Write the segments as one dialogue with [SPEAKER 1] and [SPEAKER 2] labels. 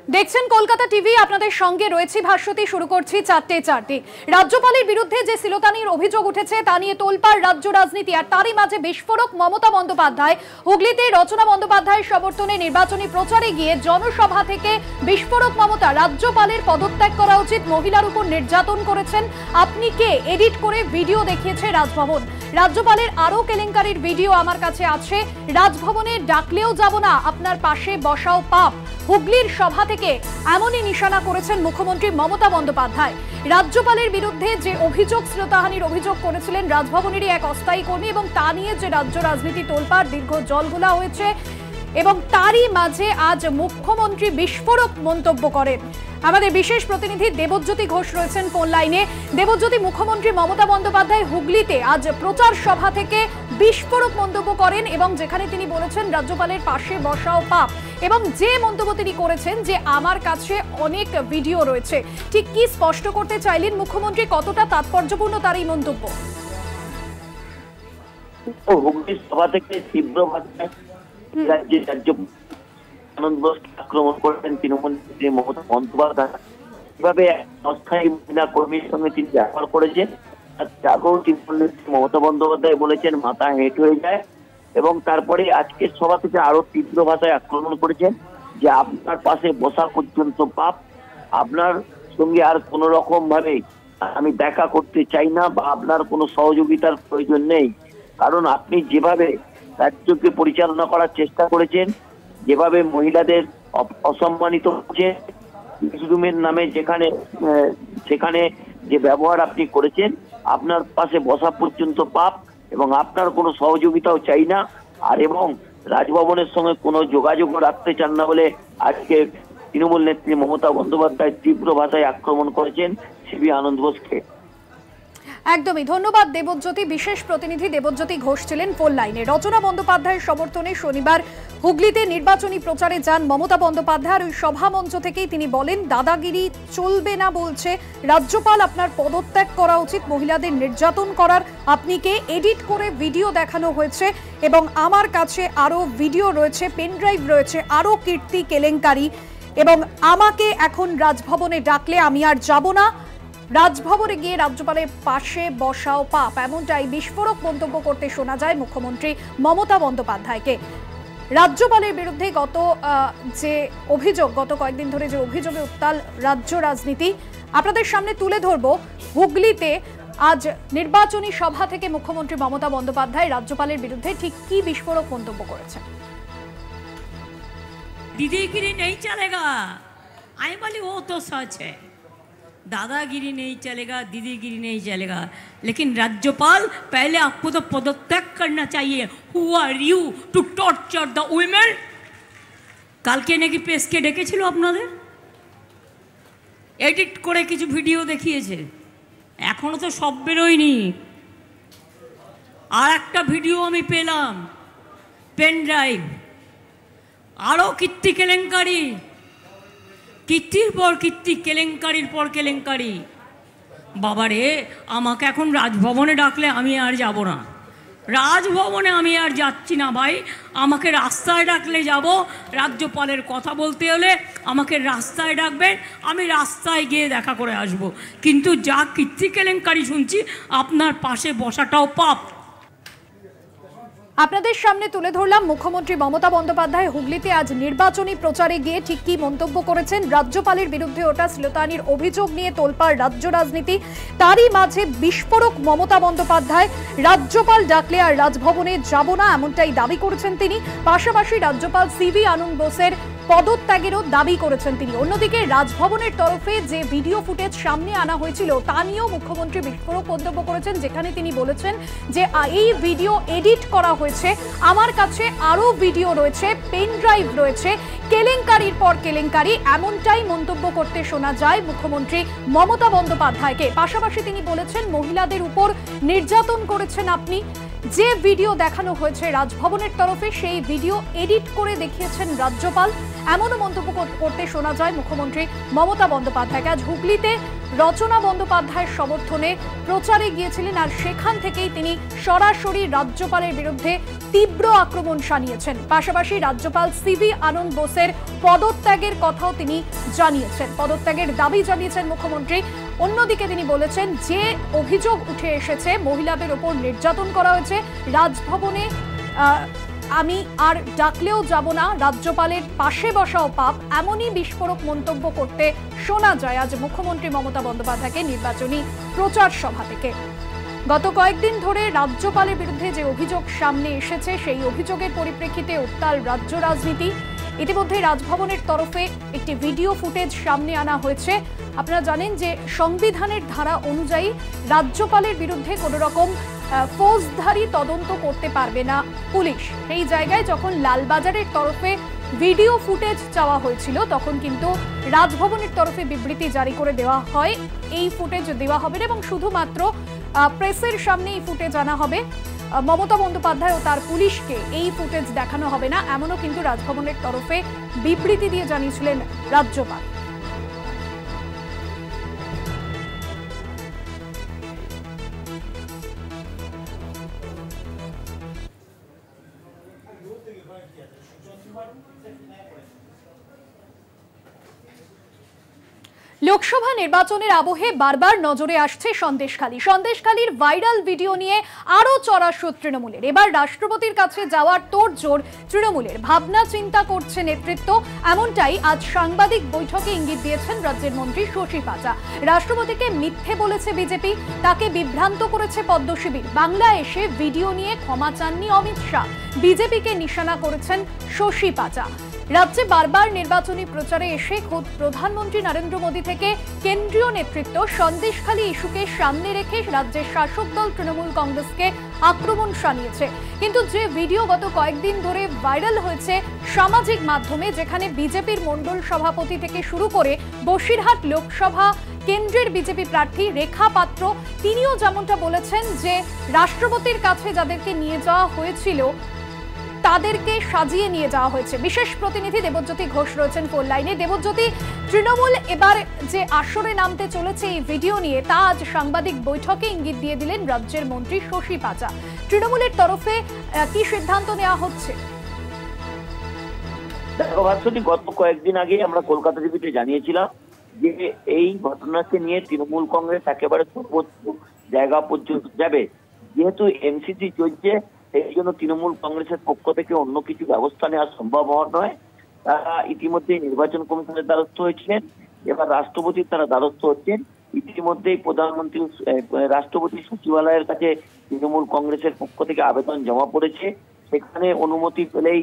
[SPEAKER 1] দেখছেন কলকাতা টিভি, আপনাদের সঙ্গে রয়েছে ভাস্বতী। শুরু করছি 4টে। রাজ্যপালের বিরুদ্ধে যে শ্লীলতাহানির অভিযোগ উঠেছে তা নিয়ে তোলপাড় রাজ্য রাজনীতি, আর তারই মাঝে বিস্ফোরক মমতা বন্দ্যোপাধ্যায়। হুগলিতে রচনা বন্দ্যোপাধ্যায়ের সমর্থনে নির্বাচনী প্রচারে গিয়ে জনসভা থেকে বিস্ফোরক মমতা, রাজ্যপালের পদত্যাগ করা উচিত, মহিলার উপর নির্যাতন করেছেন আপনি কে, এডিট করে ভিডিও দেখিয়েছে রাজভবন। রাজ্যপালের আরো কেলেঙ্কারির ভিডিও আমার কাছে আছে। রাজভবনে ডাকলেও যাব না, আপনার পাশে বসাও পাপ। হুগলির সভা থেকে এমনই নিশানা করেছেন মুখ্যমন্ত্রী মমতা বন্দ্যোপাধ্যায়। রাজ্যপালের বিরুদ্ধে যে অভিযোগ, শ্লীলতাহানির অভিযোগ করেছিলেন রাজভবনেরই এক অস্থায়ী কর্মী, এবং তা নিয়ে যে রাজ্য রাজনীতি তোলপাড়, দীর্ঘ জলঘোলা হয়েছে, এবং তারই মাঝে আজ মুখ্যমন্ত্রী বিস্ফোরক মন্তব্য করেন। আমাদের বিশেষ প্রতিনিধি দেবজ্যোতি ঘোষ রয়েছেন ফোন লাইনে। দেবজ্যোতি, মুখ্যমন্ত্রী মমতা বন্দ্যোপাধ্যায় হুগলিতে আজ প্রচার সভা থেকে বিস্ফোরক মন্তব্য করেন, এবং যেখানে তিনি বলেছেন রাজ্যপালের পাশে বসাও পাপ, এবং যে মন্তব্য তিনি করেছেন যে আমার কাছে অনেক ভিডিও রয়েছে, ঠিক কি স্পষ্ট করতে চাইলেন মুখ্যমন্ত্রী? কতটা তাৎপর্যপূর্ণ তার এই মন্তব্য?
[SPEAKER 2] হুগলির সভা থেকে তীব্র ভাষায় আক্রমণ করেছেন তৃণমূল নেত্রী মমতা বন্দ্যোপাধ্যায়। কিভাবে অস্থায়ী মহিলা কর্মীর সঙ্গে তিনি ব্যবহার করেছেন, আগেও তৃণমূল নেত্রী মমতা বন্দ্যোপাধ্যায় বলেছেন মাথা হেঁট হয়ে যায়, এবং তারপরে আজকের সভা থেকে আরো তীব্র ভাষায় আক্রমণ করেছেন যে আপনার পাশে বসা পর্যন্ত পাপ, আপনার সঙ্গে আর কোন রকম ভাবে আমি দেখা করতে চাই না, বা আপনার কোনো সহযোগিতার প্রয়োজন নেই। কারণ আপনি যেভাবে রাজ্যকে পরিচালনা করার চেষ্টা করেছেন, যেভাবে মহিলাদের অসম্মানিত করেছেন, রুমের নামে সেখানে যে ব্যবহার আপনি করেছেন, আপনার পাশে বসা পর্যন্ত পাপ, এবং আপনার কোনো সহযোগিতাও চাই না, আর এবং রাজভবনের সঙ্গে কোনো যোগাযোগও রাখতে চান না বলে আজকে তৃণমূল নেত্রী মমতা বন্দ্যোপাধ্যায় তীব্র ভাষায় আক্রমণ করেছেন সিবি আনন্দ বোসকে।
[SPEAKER 1] একদমই ধন্যবাদ দেবজ্যোতি। বিশেষ প্রতিনিধি দেবজ্যোতি ঘোষ ছিলেন ফোন লাইনে। রচনা বন্দ্যোপাধ্যায়ের সমর্থনে শনিবার হুগলিতে নির্বাচনী প্রচারে যান মমতা বন্দ্যোপাধ্যায়, আর ওই সভা মঞ্চ থেকেই তিনি বলেন দাদাগিরি চলবে না বলছে রাজ্যপাল, আপনার পদত্যাগ করা উচিত, মহিলাদের নির্যাতন করার আপনি কে, এডিট করে ভিডিও দেখানো হয়েছে, এবং আমার কাছে আরো ভিডিও রয়েছে, পেনড্রাইভ রয়েছে, আরো কীর্তি কেলেঙ্কারি, এবং আমাকে এখন রাজভবনে ডাকলে আমি আর যাব না, রাজভবনে গিয়ে রাজ্যপালের পাশে বসাও পাপ। এমনটাই বিস্ফোরক মন্তব্য করতে শোনা যায় মুখ্যমন্ত্রী মমতা বন্দ্যোপাধ্যায়কে। রাজ্যপালের বিরুদ্ধে গত কয়েকদিন ধরে যে অভিযোগে উত্তাল রাজ্য রাজনীতি, আপনাদের সামনে তুলে ধরব। হুগলিতে আজ নির্বাচনী সভা থেকে মুখ্যমন্ত্রী মমতা বন্দ্যোপাধ্যায় রাজ্যপালের বিরুদ্ধে ঠিক কি বিস্ফোরক মন্তব্য করেছেন।
[SPEAKER 3] দিদিগিরি নেই চলেগা, আমি বলি ও তো সচ है, दादागिरी नहीं चलेगा, दीदीगिरी नहीं चलेगा, लेकिन राज्यपाल पहले आपको तो पदत्याग करना चाहिए। Who are you to torture the women? কালকে নাকি প্রেসকে ডেকেছিল আপনাদের, এডিট করে কিছু ভিডিও দেখিয়েছে, এখনো তো সব বেরোয়নি। আর একটা ভিডিও আমি পেলাম, পেন ড্রাইভ, আরও কীর্তি কেলেঙ্কারি, কীর্তির পর কীর্তি, কেলেঙ্কারির পর কেলেঙ্কারি। বাবারে, আমাকে এখন রাজভবনে ডাকলে আমি আর যাব না, রাজভবনে আমি আর যাচ্ছি না ভাই, আমাকে রাস্তায় ডাকলে যাব। রাজ্যপালের কথা বলতে হলে আমাকে রাস্তায় ডাকবেন, আমি রাস্তায় গিয়ে দেখা করে আসব। কিন্তু যা কীর্তি কেলেঙ্কারি শুনছি, আপনার পাশে বসাটাও পাপ।
[SPEAKER 1] আপনাদের সামনে তুলে ধরলাম মুখ্যমন্ত্রী মমতা বন্দ্যোপাধ্যায় হুগলিতে আজ নির্বাচনী প্রচারে গিয়ে ঠিক কি মন্তব্য করেছেন। রাজ্যপালের বিরুদ্ধে ওটা শ্লীলতাহানির অভিযোগ নিয়ে তোলপাড় রাজ্য রাজনীতি, তারই মাঝে বিস্ফোরক মমতা বন্দ্যোপাধ্যায়। রাজ্যপাল ডাকলে আর রাজভবনে যাব না, এমনটাই দাবি করেছেন তিনি। পাশাপাশি রাজ্যপাল সিবি আনন্দ বোসের পদত্যাগেরও দাবি করেছেন তিনি। অন্যদিকে রাজভবনের তরফে যে ভিডিও ফুটেজ সামনে আনা হয়েছিল তা নিয়েও মুখ্যমন্ত্রী বিস্ফোরক মন্তব্য করেছেন, যেখানে তিনি বলেছেন যে এই ভিডিও এডিট করা হয়েছে, আমার কাছে আরো ভিডিও রয়েছে, পেন ড্রাইভ রয়েছে, কেলেঙ্কারির পর কেলেঙ্কারি। এমনটাই মন্তব্য করতে শোনা যায় মুখ্যমন্ত্রী মমতা বন্দ্যোপাধ্যায়কে। পাশাপাশি তিনি বলেছেন মহিলাদের উপর নির্যাতন করেছেন আপনি, যে ভিডিও দেখানো হয়েছে রাজভবনের তরফে সেই ভিডিও এডিট করে দেখিয়েছেন রাজ্যপাল, এমনও মন্তব্য করতে শোনা যায় মুখ্যমন্ত্রী মমতা বন্দ্যোপাধ্যায়কে। আজ হুগলিতে রচনা বন্দ্যোপাধ্যায়ের সমর্থনে প্রচারে গিয়েছিলেন, আর সেখান থেকেই তিনি সরাসরি রাজ্যপালের বিরুদ্ধে তীব্র আক্রমণ শানিয়েছেন। পাশাপাশি রাজ্যপাল সিভি আনন্দ বোসের পদত্যাগের কথাও তিনি জানিয়েছেন, পদত্যাগের দাবি জানিয়েছেন মুখ্যমন্ত্রী। অন্যদিকে তিনি বলেছেন যে অভিযোগ উঠে এসেছে মহিলাদের ওপর নির্যাতন করা হয়েছে রাজভবনে, আমি আর ডাকলেও যাব না, রাজ্যপালের পাশে বসাও পাপ, এমনই বিস্ফোরক মন্তব্য করতে শোনা যায় আজ মুখ্যমন্ত্রী মমতা বন্দ্যোপাধ্যায়কে নির্বাচনী প্রচার সভা থেকে। গত কয়েকদিন ধরে রাজ্যপালের বিরুদ্ধে যে অভিযোগ সামনে এসেছে সেই অভিযোগের পরিপ্রেক্ষিতে উত্তাল রাজ্য রাজনীতি। ইতিমধ্যে রাজভবনের তরফে একটি ভিডিও ফুটেজ সামনে আনা হয়েছে। আপনারা জানেন যে সংবিধানের ধারা অনুযায়ী রাজ্যপালের বিরুদ্ধে কোনো রকম ফৌজদারি তদন্ত করতে পারবে না পুলিশ। সেই জায়গায় যখন লালবাজারের তরফে ভিডিও ফুটেজ চাওয়া হয়েছিল তখন কিন্তু রাজভবনের তরফে বিবৃতি জারি করে দেওয়া হয় এই ফুটেজ দেওয়া হবে এবং শুধুমাত্র প্রেসের সামনে এই ফুটেজ আনা হবে, মমতা বন্দ্যোপাধ্যায় ও তার পুলিশকে এই ফুটেজ দেখানো হবে না, এমনও কিন্তু রাজভবনের তরফে বিবৃতি দিয়ে জানিয়েছিলেন রাজ্যপাল। লোকসভা নির্বাচনের আবহে বারবার নজরে আসছে সন্দেশখালীর ভাইরাল ভিডিও নিয়ে আরো চড়াশো তৃণমূলের। এবার রাষ্ট্রপতির কাছে যাওয়ার তোড়জোড় তৃণমূলের, ভাবনা চিন্তা করছে নেতৃত্ব, এমনটাই আজ সাংবাদিক বৈঠকে ইঙ্গিত দিয়েছেন রাজ্যের মন্ত্রী শশী পাজা। রাষ্ট্রপতিকে মিথ্যে বলেছে বিজেপি, তাকে বিভ্রান্ত করেছে পদ্ম শিবির, বাংলায় এসে ভিডিও নিয়ে ক্ষমা চাননি অমিত শাহ, বিজেপিকে নিশানা করেছেন শশী পাজা। রাজ্যে বারবার নির্বাচনী প্রচারে এসে খোদ প্রধানমন্ত্রী নরেন্দ্র মোদী থেকে কেন্দ্রীয় নেতৃত্ব সন্দেশখালী ইস্যুকে সামনে রেখে রাজ্যের শাসক দল তৃণমূল কংগ্রেসকে আক্রমণ শানিয়েছে। কিন্তু যে ভিডিও গত কয়েকদিন ধরে ভাইরাল হয়েছে সামাজিক মাধ্যমে, যেখানে বিজেপির মণ্ডল সভাপতি থেকে শুরু করে বসিরহাট লোকসভা কেন্দ্রের বিজেপি প্রার্থী রেখা পাত্র, তিনিও যেমনটা বলেছেন যে রাষ্ট্রপতির কাছে যাদেরকে নিয়ে যাওয়া হয়েছিল তাদেরকে সাজিয়ে নিয়ে যাওয়া হয়েছে। বিশেষ প্রতিনিধি দেবজ্যোতি ঘোষ রয়েছেন ফোন লাইনে। দেবজ্যোতি, তৃণমূল এবার যে আসরে নামতে চলেছে এই ভিডিও নিয়ে, তা আজ সাংবাদিক বৈঠকে ইঙ্গিত দিয়ে দিলেন রাজ্যের মন্ত্রী শশী পাজা। তৃণমূলের তরফে কি সিদ্ধান্ত নেওয়া হচ্ছে?
[SPEAKER 2] দেখো ভাস্বতী, গত কয়েকদিন আগে আমরা কলকাতা টিভিতে জানিয়েছিলাম যে এই ঘটনাকে নিয়ে তৃণমূল কংগ্রেস একেবারে সর্বোচ্চ জায়গা পর্যন্ত যাবে। যেহেতু এমসিসি চলছে, এই জন্য তৃণমূল কংগ্রেসের পক্ষ থেকে অন্য কিছু ব্যবস্থা নেওয়া সম্ভব হওয়ার নয়। তারা ইতিমধ্যে নির্বাচন কমিশনের দ্বারস্থ হয়েছিলেন, এবার রাষ্ট্রপতির তারা দ্বারস্থ হচ্ছেন। ইতিমধ্যেই প্রধানমন্ত্রী রাষ্ট্রপতি সচিবালয়ের কাছে তৃণমূল কংগ্রেসের পক্ষ থেকে আবেদন জমা পড়েছে। সেখানে অনুমতি পেলেই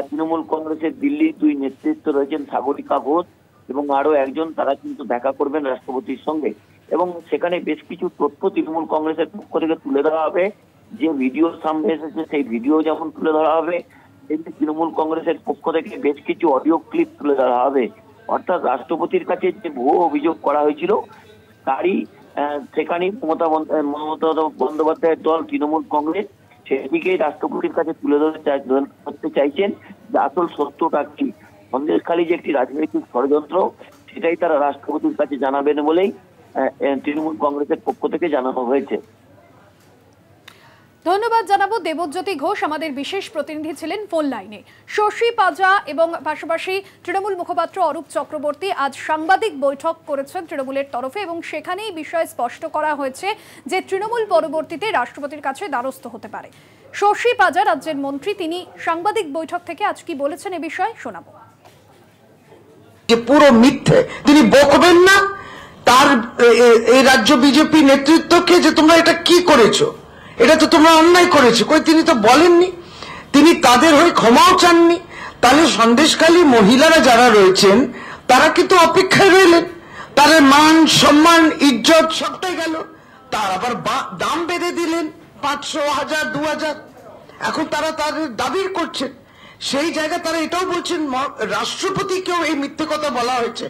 [SPEAKER 2] তৃণমূল কংগ্রেসের দিল্লির দুই নেতৃত্ব রয়েছেন সাগরিকা ঘোষ এবং আরো একজন, তারা কিন্তু দেখা করবেন রাষ্ট্রপতির সঙ্গে এবং সেখানে বেশ কিছু তথ্য তৃণমূল কংগ্রেসের পক্ষ থেকে তুলে ধরা হবে। যে ভিডিও সামনে এসেছে সেই ভিডিও যেমন তুলে ধরা হবে, তেমনি তৃণমূল কংগ্রেসের পক্ষ থেকে বেশ কিছু অডিও ক্লিপ তুলে ধরা হবে। অর্থাৎ রাষ্ট্রপতির কাছে যে ভুয়ো অভিযোগ করা হয়েছিল তারই সেখানেই মমতা বন্দ্যোপাধ্যায়ের দল তৃণমূল কংগ্রেস সেটিকেই রাষ্ট্রপতির কাছে তুলে ধরতে চাইছেন যে আসল সত্যটা কি, সন্দেশখালী যে একটি রাজনৈতিক ষড়যন্ত্র সেটাই তারা রাষ্ট্রপতির কাছে জানাবেন বলেই তৃণমূল কংগ্রেসের পক্ষ থেকে জানানো হয়েছে।
[SPEAKER 1] ধন্যবাদ জানাবো দেবজ্যোতি ঘোষ, আমাদের বিশেষ প্রতিনিধি ছিলেন ফোন লাইনে। শশী পাজা এবং পাশাপাশি তৃণমূল মুখপাত্র অরূপ চক্রবর্তী আজ সাংবাদিক বৈঠক করেছেন তৃণমূলের তরফে এবং সেখানেই বিষয় স্পষ্ট করা হয়েছে যে তৃণমূল পরবর্তীতে রাষ্ট্রপতির কাছে দ্বারস্থ হতে পারে। শশী পাজা রাজ্যের মন্ত্রী, তিনি সাংবাদিক বৈঠক থেকে আজ কি বলেছেন এ বিষয়ে শোনাবো।
[SPEAKER 4] যে পুরো মিথ্যে, তিনি বকবেন না তার এই রাজ্য বিজেপি নেতৃত্বকে যে তোমরা এটা কি করেছো, এটা তো তোমরা অন্যায় করেছো, কই তিনি তো বলেননি, তিনি তাদের হয়ে ক্ষমাও চাননি। তাহলে সন্দেশখালী মহিলারা যারা রয়েছেন তারা কিন্তু অপেক্ষায় রইলেন, তাদের মান সম্মান ইজ্জত সবটাই গেল। তার আবার দাম বেঁধে দিলেন 500, 1000, 2000। এখন তারা তাদের দাবি করছেন, সেই জায়গায় তারা এটাও বলছেন রাষ্ট্রপতিকেও এই মিথ্যে কথা বলা হয়েছে।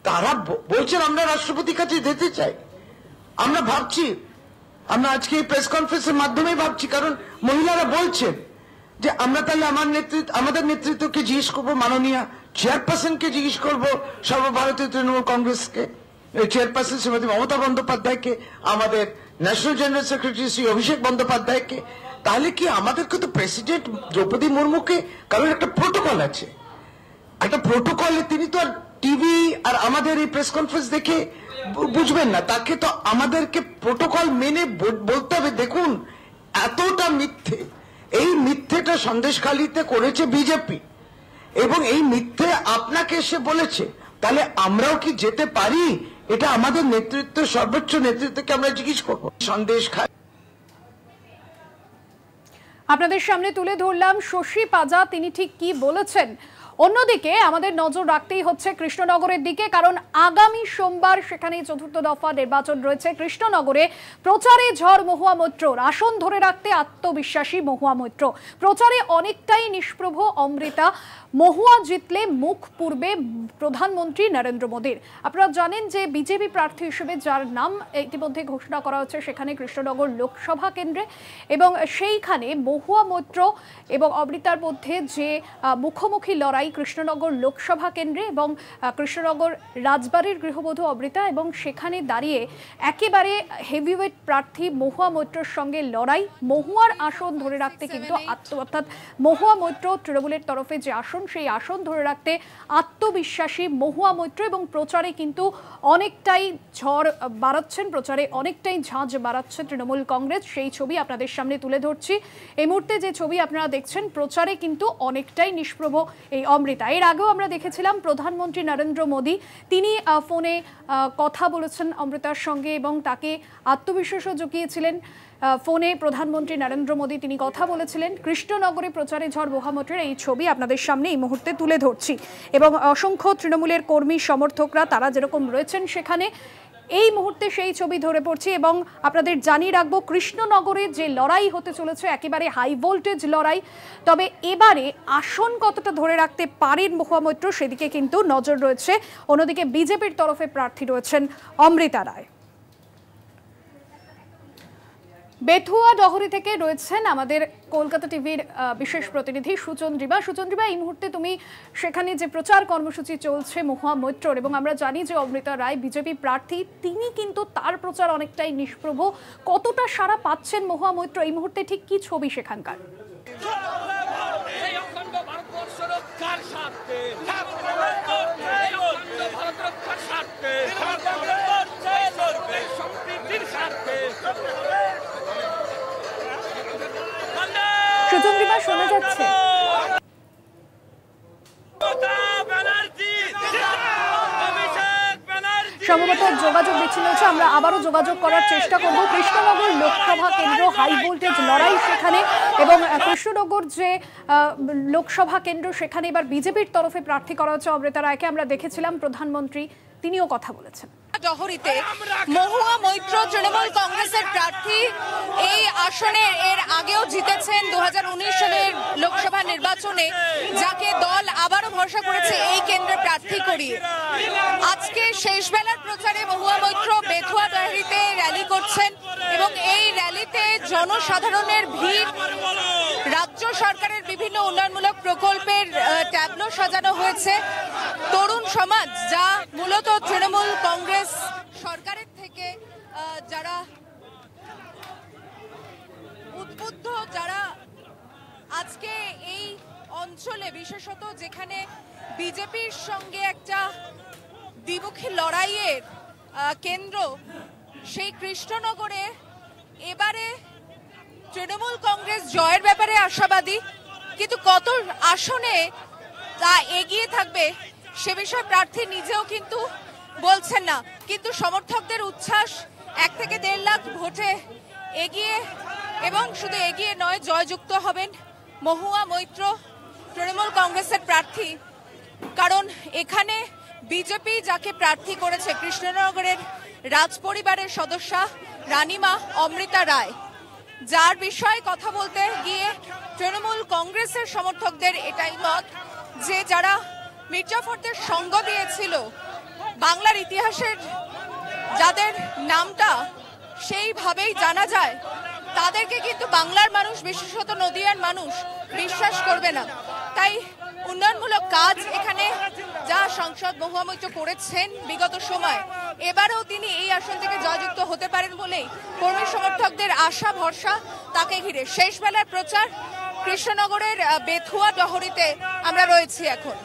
[SPEAKER 4] তারা বলছেন আমরা রাষ্ট্রপতির কাছে যেতে চাই। আমরা ভাবছি আমরা আজকে এই প্রেস কনফারেন্সের মাধ্যমে ভাবছি, কারণ মহিলারা বলছেন যে আমরা তাহলে আমাদের নেতৃত্বকে জিজ্ঞেস করবো, মাননীয় চেয়ারপারসনকে জিজ্ঞেস করবো, সর্বভারতীয় তৃণমূল কংগ্রেসকে চেয়ারপারসন শ্রীমতী মমতা বন্দ্যোপাধ্যায়কে, আমাদের ন্যাশনাল জেনারেল সেক্রেটারি শ্রী অভিষেক বন্দ্যোপাধ্যায়কে। তাহলে কি আমাদেরকে তো প্রেসিডেন্ট দ্রৌপদী মুর্মুকে, কারণ একটা প্রোটোকল আছে, একটা প্রোটোকলে তিনি তো আর টিভি আর আমাদের এই প্রেস কনফারেন্স দেখে বুঝবেন না, তাকে তো আমাদেরকে প্রোটোকল মেনে বলতে হবে। দেখুন এতটা মিথ্যে, এই মিথ্যেটা সন্দেশখালীতে করেছে বিজেপি, এবং এই মিথ্যে আপনাকে এসে বলেছে, তাহলে আমরাও কি যেতে পারি? এটা আমাদের নেতৃত্ব, সর্বোচ্চ নেতৃত্বকে আমরা জিজ্ঞেস করবো। সন্দেশখালী
[SPEAKER 1] আপনাদের সামনে তুলে ধরলাম শশী পাজা, তিনি ঠিক কি বলেছেন। অন্যদিকে আমাদের নজর রাখতেই হচ্ছে কৃষ্ণনগরের দিকে, কারণ আগামী সোমবার সেখানে চতুর্থ দফা নির্বাচন রয়েছে। কৃষ্ণনগরে প্রচারে ঝড় মহুয়া মৈত্রর, আসন ধরে রাখতে আত্মবিশ্বাসী মহুয়া মৈত্র। প্রচারে অনেকটাই নিষ্প্রভ অমৃতা। মহুয়া জিতলে মুখ পূর্বে প্রধানমন্ত্রী নরেন্দ্র মোদীর। আপনারা জানেন যে বিজেপি প্রার্থী হিসেবে যার নাম ইতিমধ্যে ঘোষণা করা হচ্ছে সেখানে কৃষ্ণনগর লোকসভা কেন্দ্রে, এবং সেইখানে মহুয়া মৈত্র এবং অমৃতার মধ্যে যে মুখোমুখি লড়াই কৃষ্ণনগর লোকসভা কেন্দ্রে, এবং কৃষ্ণনগর রাজবাড়ির গৃহবধূ অমৃতা, এবং সেখানে দাঁড়িয়ে একেবারে হেভিওয়েট প্রার্থী মহুয়া মৈত্রর সঙ্গে লড়াই। মহুয়ার আসন ধরে রাখতে কিন্তু অর্থাৎ মহুয়া মৈত্র তৃণমূলের তরফে যে আসন, সেই আসন ধরে রাখতে আত্মবিশ্বাসী মহুয়া মৈত্র, এবং প্রচারে কিন্তু অনেকটাই ঝড় বাড়াচ্ছেন, প্রচারে অনেকটাই ঝাঁঝ বাড়াচ্ছে তৃণমূল কংগ্রেস। সেই ছবি আপনাদের সামনে তুলে ধরছি। এই মুহূর্তে যে ছবি আপনারা দেখছেন, প্রচারে কিন্তু অনেকটাই নিষ্প্রভ এই অমৃতা। এর আগেও আমরা দেখেছিলাম প্রধানমন্ত্রী নরেন্দ্র মোদী, তিনি ফোনে কথা বলেছেন অমৃতার সঙ্গে এবং তাকে আত্মবিশ্বাসও জুগিয়েছিলেন। ফোনে প্রধানমন্ত্রী নরেন্দ্র মোদী তিনি কথা বলেছিলেন। কৃষ্ণনগরে প্রচারে ঝড় মহুয়া মৈত্রের এই ছবি আপনাদের সামনে এই মুহূর্তে তুলে ধরছি, এবং অসংখ্য তৃণমূলের কর্মী সমর্থকরা তারা যেরকম রয়েছেন সেখানে এই মুহূর্তে সেই ছবি ধরে পড়ছি। এবং আপনাদের জানিয়ে রাখবো, কৃষ্ণনগরে যে লড়াই হতে চলেছে একেবারে হাই ভোল্টেজ লড়াই। তবে এবারে আসন কতটা ধরে রাখতে পারেন মহুয়া মৈত্র সেদিকে কিন্তু নজর রয়েছে। অন্যদিকে বিজেপির তরফে প্রার্থী রয়েছেন অমৃতা রায়। বেথুয়া ডহরি থেকে রয়েছেন আমাদের কলকাতা টিভির বিশেষ প্রতিনিধি সুচন্দ্রিমা। সুচন্দ্রিমা, এই মুহূর্তে তুমি সেখানে যে প্রচার কর্মসূচি চলছে মহুয়া মৈত্রর, এবং আমরা জানি যে অমৃতা রায় বিজেপি প্রার্থী, তিনি কিন্তু তার প্রচার অনেকটাই নিষ্প্রভ। কতটা সাড়া পাচ্ছেন মহুয়া মৈত্র এই মুহূর্তে, ঠিক কি ছবি সেখানকার? সুচন্দ্রিমা, শোনা যাচ্ছে? সম্ভবত যোগাযোগ বিচ্ছিন্ন হচ্ছে, আমরা আবারও যোগাযোগ করার চেষ্টা করব। কৃষ্ণনগর লোকসভা কেন্দ্র হাই ভোল্টেজ লড়াই সেখানে, এবং কৃষ্ণনগর যে লোকসভা কেন্দ্র সেখানে এবার বিজেপির তরফে প্রার্থী করা হচ্ছে অমৃতা রায়কে। আমরা দেখেছিলাম প্রধানমন্ত্রী তিনিও কথা বলেছেন।
[SPEAKER 5] ডহরিতে মহুয়া মৈত্র তৃণমূল কংগ্রেসের প্রার্থী, এই আসনে এর আগেও জিতেছেন 2019 সালের লোকসভা নির্বাচনে, যাকে দল আবারও ভরসা করেছে এই কেন্দ্রে প্রার্থী করিয়ে। আজকে শেষ বেলার প্রচারে মহুয়া মৈত্র বেথুয়া ডহরিতে র্যালি করছেন, এবং এই র্যালিতে জনসাধারণের ভিড়। রাজ্য সরকারের বিভিন্ন উন্নয়নমূলক প্রকল্পের ট্যাবলো সাজানো হয়েছে। তরুণ সমাজ, যা মূলত তৃণমূল কংগ্রেস সরকারের থেকে যারা উদ্বুদ্ধ, যারা আজকে এই অঞ্চলে বিশেষত যেখানে বিজেপির সঙ্গে একটা দ্বিমুখী লড়াইয়ের কেন্দ্র, সেই কৃষ্ণনগরে এবারে তৃণমূল কংগ্রেস জয়ের ব্যাপারে আশাবাদী, কিন্তু কত আসনে তা এগিয়ে থাকবে সে বিষয়ে প্রার্থী নিজেও কিন্তু বলছেন না। কিন্তু সমর্থকদের উচ্ছ্বাস, 1 থেকে 1.5 লাখ ভোটে এগিয়ে, এবং শুধু এগিয়ে নয়, জয়যুক্ত হবেন মহুয়া মৈত্র তৃণমূল কংগ্রেসের প্রার্থী। কারণ এখানে বিজেপি যাকে প্রার্থী করেছে, কৃষ্ণনগরের রাজপরিবারের সদস্যা রানীমা অমৃতা রায়, যার বিষয়ে কথা বলতে গিয়ে তৃণমূল কংগ্রেসের সমর্থকদের এটাই মত যে যারা মির্জাফরদের সঙ্গ দিয়েছিল, বাংলার ইতিহাসের যাদের নামটা সেইভাবেই জানা যায়, তাদেরকে কিন্তু বাংলার মানুষ, বিশেষত নদিয়ার মানুষ বিশ্বাস করবে না। তাই উন্নয়নমূলক কাজ এখানে যা সাংসদ মহুয়া মৈত্র করেছেন বিগত সময়, এবারেও তিনি এই আসন থেকে জয়যুক্ত হতে পারেন বলেই কর্মী সমর্থকদের আশা ভরসা তাকে ঘিরে। শেষ বেলার প্রচার কৃষ্ণনগরের বেথুয়া ডহরিতে আমরা রয়েছি এখন।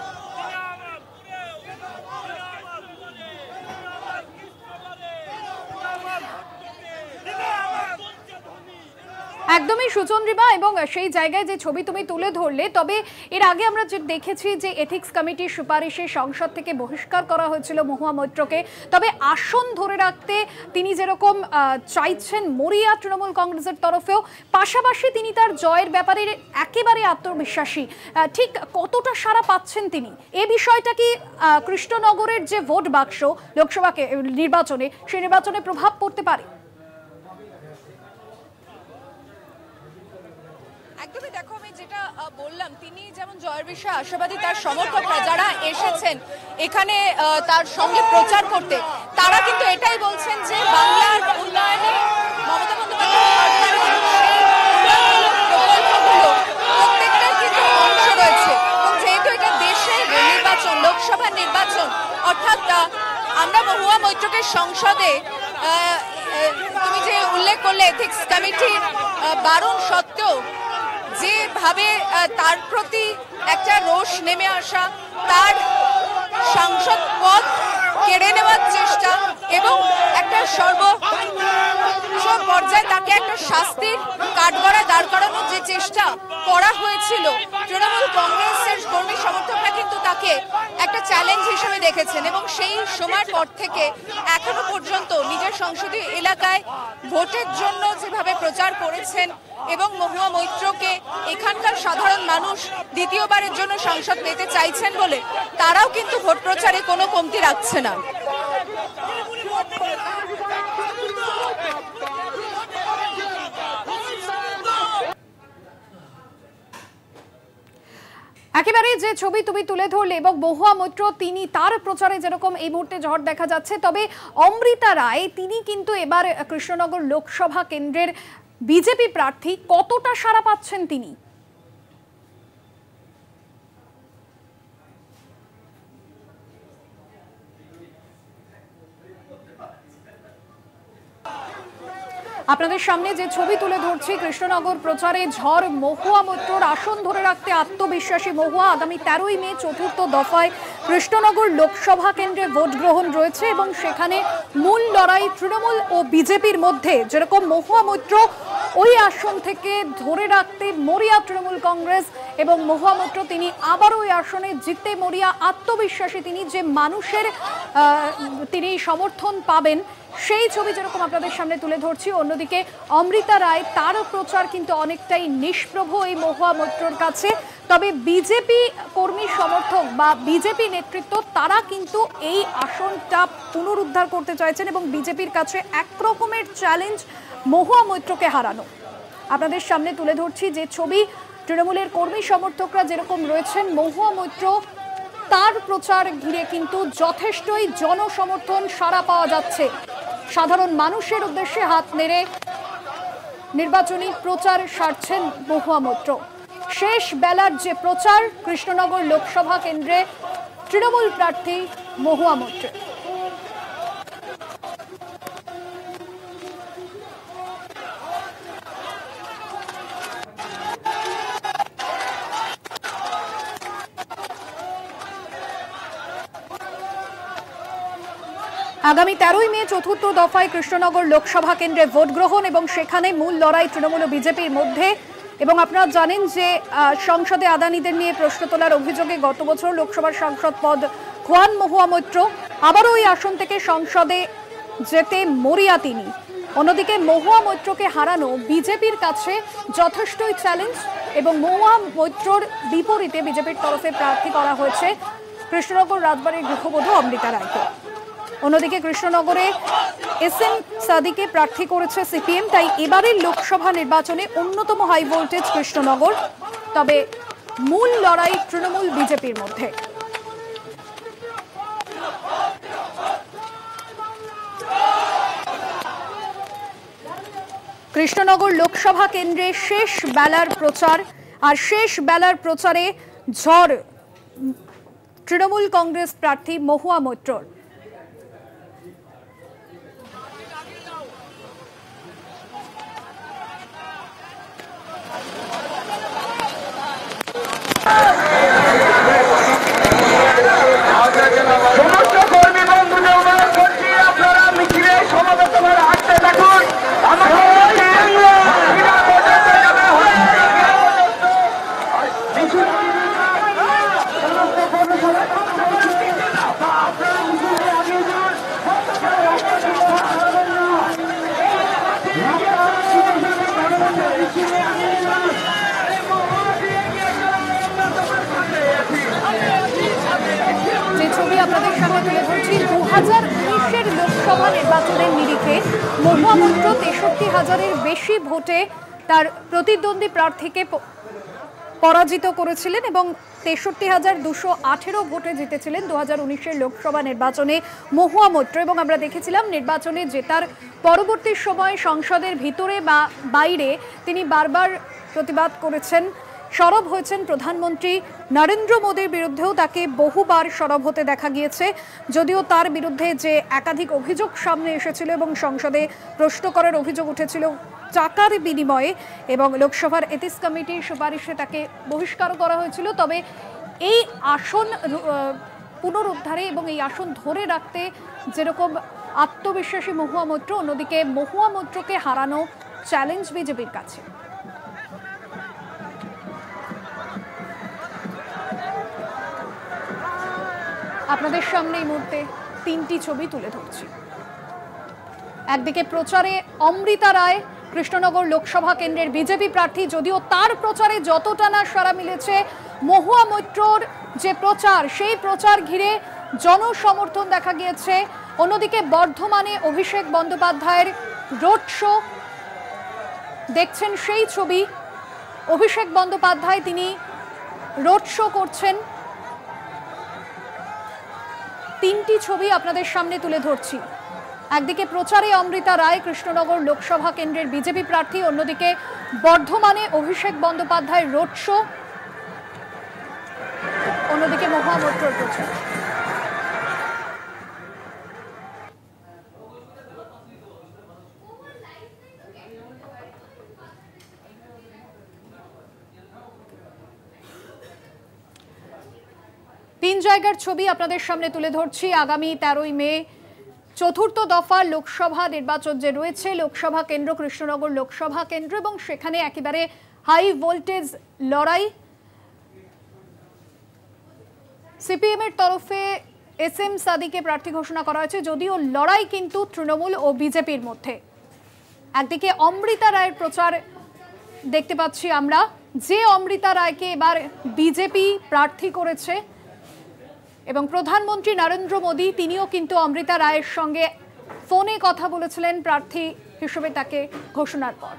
[SPEAKER 1] একদমই সুচন্দ্রিমা, এবং সেই জায়গায় যে ছবি তুমি তুলে ধরলে, তবে এর আগে আমরা যে দেখেছি যে এথিক্স কমিটির সুপারিশে সংসদ থেকে বহিষ্কার করা হয়েছিল মহুয়া মৈত্রকে, তবে আসন ধরে রাখতে তিনি যেরকম চাইছেন মরিয়া তৃণমূল কংগ্রেসের তরফেও, পাশাপাশি তিনি তার জয়ের ব্যাপারে একেবারে আত্মবিশ্বাসী। ঠিক কতটা সাড়া পাচ্ছেন তিনি, এ বিষয়টা কি কৃষ্ণনগরের যে ভোট বাক্স লোকসভা নির্বাচনে, সেই নির্বাচনে প্রভাব পড়তে পারে?
[SPEAKER 5] একদমই, দেখো আমি যেটা বললাম, তিনি যেমন জয়ের বিষয়ে আশাবাদী, তার সমর্থকরা যারা এসেছেন এখানে তার সঙ্গে প্রচার করতে, তারা কিন্তু এটাই বলছেন যে বাংলার উন্নয়নে মমতা বন্দ্যোপাধ্যায় সরকারের সেই প্রকল্পগুলো প্রত্যেকটার কিন্তু অংশ রয়েছে। এবং যেহেতু এটা দেশের নির্বাচন, লোকসভা নির্বাচন, অর্থাৎ আমরা মহুয়া মৈত্রকে সংসদে, তুমি যে উল্লেখ করলে এথিক্স কমিটির বারণ সত্ত্বেও যেভাবে তার প্রতি একটা রোষ নেমে আসা, তার সাংসদ পদ কেড়ে নেওয়ার চেষ্টা এবং একটা সর্বোচ্চ পর্যায়ে তাকে একটা শাস্তির কাঠগড়ায় দাঁড় করানোর যে চেষ্টা করা হয়েছিল, তৃণমূল কংগ্রেসের কর্মী সমর্থকরা কিন্তু তাকে একটা চ্যালেঞ্জ হিসেবে দেখেছেন। এবং সেই সময়ের পর থেকে এখনো পর্যন্ত নিজের সংসদীয় এলাকায় ভোটের জন্য যেভাবে প্রচার করেছেন, এবং মহুয়া মৈত্রকে এখানকার সাধারণ মানুষ দ্বিতীয়বারের জন্য সাংসদ পেতে চাইছেন বলে তারাও কিন্তু ভোট প্রচারে কোনো কমতি রাখছে না।
[SPEAKER 1] একেবারে যে ছবি তুমি তুলে ধরলে, এবং মহুয়া মৈত্র তিনি তার প্রচারে যেরকম এই মুহূর্তে ঝড় দেখা যাচ্ছে, তবে অমৃতা রায় তিনি কিন্তু এবার কৃষ্ণনগর লোকসভা কেন্দ্রের বিজেপি প্রার্থী, কতটা সাড়া পাচ্ছেন তিনি? আপনাদের সামনে যে ছবি তুলে ধরছি, কৃষ্ণনগর প্রচারে ঝড় মহুয়া মৈত্রর, আসন ধরে রাখতে আত্মবিশ্বাসী মহুয়া। আগামী 13ই মে চতুর্থ দফায় কৃষ্ণনগর লোকসভা কেন্দ্রে ভোট গ্রহণ রয়েছে, এবং সেখানে মূল লড়াই তৃণমূল ও বিজেপির মধ্যে। যেরকম মহুয়া মৈত্র ওই আসন থেকে ধরে রাখতে মরিয়া তৃণমূল কংগ্রেস, এবং মহুয়া মৈত্র তিনি আবারও ওই আসনে জিততে মরিয়া, আত্মবিশ্বাসী তিনি যে মানুষের তিনি সমর্থন পাবেন, সেই ছবি যেরকম আপনাদের সামনে তুলে ধরছি। অন্যদিকে অমৃতা রায়, তারও প্রচার কিন্তু অনেকটাই নিষ্প্রভ এই মহুয়া মৈত্রর কাছে। তবে বিজেপি কর্মী সমর্থক বা বিজেপি নেতৃত্ব তারা কিন্তু এই আসনটা পুনরুদ্ধার করতে চাইছেন, এবং বিজেপির কাছে একরকমের চ্যালেঞ্জ মহুয়া মৈত্রকে হারানো। আপনাদের সামনে তুলে ধরছি যে ছবি, তৃণমূলের কর্মী সমর্থকরা যেরকম রয়েছেন, মহুয়া মৈত্র তার প্রচার ঘিরে কিন্তু যথেষ্টই জনসমর্থন সাড়া পাওয়া যাচ্ছে। সাধারণ মানুষের উদ্দেশ্যে হাত নেড়ে নির্বাচনী প্রচার সারছেন মহুয়া মৈত্র। শেষ বেলার যে প্রচার কৃষ্ণনগর লোকসভা কেন্দ্রে তৃণমূল প্রার্থী মহুয়া মৈত্র। আগামী 13ই মে চতুর্থ দফায় কৃষ্ণনগর লোকসভা কেন্দ্রে ভোট গ্রহণ, এবং সেখানে মূল লড়াই তৃণমূল ও বিজেপির মধ্যে। এবং আপনারা জানেন যে সংসদে আদানিদের নিয়ে প্রশ্ন তোলার অভিযোগে গত বছর লোকসভার সাংসদ পদ খোয়ান মহুয়া মৈত্র, আবারও ওই আসন থেকে সংসদে যেতে মরিয়া তিনি। অন্যদিকে মহুয়া মৈত্রকে হারানো বিজেপির কাছে যথেষ্টই চ্যালেঞ্জ, এবং মহুয়া মৈত্রর বিপরীতে বিজেপির তরফে প্রার্থী করা হয়েছে কৃষ্ণনগর রাজবাড়ির গৃহবধূ অমৃতা রায়কে। অন্যদিকে কৃষ্ণনগরে এসএম সাদিকে প্রার্থী করেছে সিপিএম। তাই এবারের লোকসভা নির্বাচনে অন্যতম হাই ভোল্টেজ কৃষ্ণনগর, তবে মূল লড়াই তৃণমূল বিজেপির মধ্যে। কৃষ্ণনগর লোকসভা কেন্দ্রে শেষ বেলার প্রচার, আর শেষ বেলার প্রচারে ঝড় তৃণমূল কংগ্রেস প্রার্থী মহুয়া মৈত্রর।
[SPEAKER 6] সমস্ত কর্মী বন্ধুদের অনুরোধ করছি আপনারা মিছিলে সমাবেত হয়ে হাঁটতে থাকুন।
[SPEAKER 1] আপনাদের সামনে তুলে ধরছি 2019-এর লোকসভা নির্বাচনের নিরিখে মহুয়া মৈত্র 63,000-এর বেশি ভোটে তার প্রতিদ্বন্দ্বী প্রার্থীকে পরাজিত করেছিলেন এবং 63,218 ভোটে জিতেছিলেন 2019-এর লোকসভা নির্বাচনে মহুয়া মৈত্র। এবং আমরা দেখেছিলাম নির্বাচনে জেতার পরবর্তী সময় সংসদের ভিতরে বা বাইরে তিনি বারবার প্রতিবাদ করেছেন, সরব হয়েছেন। প্রধানমন্ত্রী নরেন্দ্র মোদীর বিরুদ্ধেও তাকে বহুবার সরব হতে দেখা গিয়েছে, যদিও তার বিরুদ্ধে যে একাধিক অভিযোগ সামনে এসেছিল এবং সংসদে প্রশ্ন করার অভিযোগ উঠেছিল টাকার বিনিময়ে এবং লোকসভার এথিক্স কমিটির সুপারিশে তাকে বহিষ্কার করা হয়েছিল। তবে এই আসন পুনরুদ্ধারে এবং এই আসন ধরে রাখতে যেরকম আত্মবিশ্বাসী মহুয়া মৈত্র, অন্যদিকে মহুয়া মৈত্রকে হারানো চ্যালেঞ্জ বিজেপির কাছে। আপনাদের সামনে এই মুহূর্তে তিনটি ছবি তুলে ধরছি। একদিকে প্রচারে অমৃতা রায়, কৃষ্ণনগর লোকসভা কেন্দ্রের বিজেপি প্রার্থী, যদিও তার প্রচারে যতটা না সাড়া মিলেছে মহুয়া মৈত্রর যে প্রচার, সেই প্রচার ঘিরে জনসমর্থন দেখা গিয়েছে। অন্যদিকে বর্ধমানে অভিষেক বন্দ্যোপাধ্যায়ের রোড শো, দেখছেন সেই ছবি। অভিষেক বন্দ্যোপাধ্যায় তিনি রোড শো করছেন। তিনটি ছবি আপনাদের সামনে তুলে ধরছি। একদিকে প্রচারে অমৃতা রায়, কৃষ্ণনগর লোকসভা কেন্দ্রের বিজেপি প্রার্থী, অন্যদিকে বর্ধমানে অভিষেক বন্দ্যোপাধ্যায়ের রোড শো, অন্যদিকে মহুয়া মৈত্রর প্রচার। তিন জায়গার ছবি আপনাদের সামনে তুলে ধরছি। আগামী 13ই মে চতুর্থ দফা লোকসভা নির্বাচন যে রয়েছে, লোকসভা কেন্দ্র কৃষ্ণনগর লোকসভা কেন্দ্র, এবং সেখানে একেবারে হাই ভোল্টেজ লড়াই। সিপিএম এর তরফে SM সাদিকে প্রার্থী ঘোষণা করা হয়েছে, যদিও লড়াই কিন্তু তৃণমূল ও বিজেপির মধ্যে। একদিকে অমৃতা রায়ের প্রচার দেখতে পাচ্ছি আমরা, যে অমৃতা রায়কে এবার বিজেপি প্রার্থী করেছে এবং প্রধানমন্ত্রী নরেন্দ্র মোদী তিনিও কিন্তু অমৃতা রায়ের সঙ্গে ফোনে কথা বলেছিলেন প্রার্থী হিসেবে তাকে ঘোষণার পর।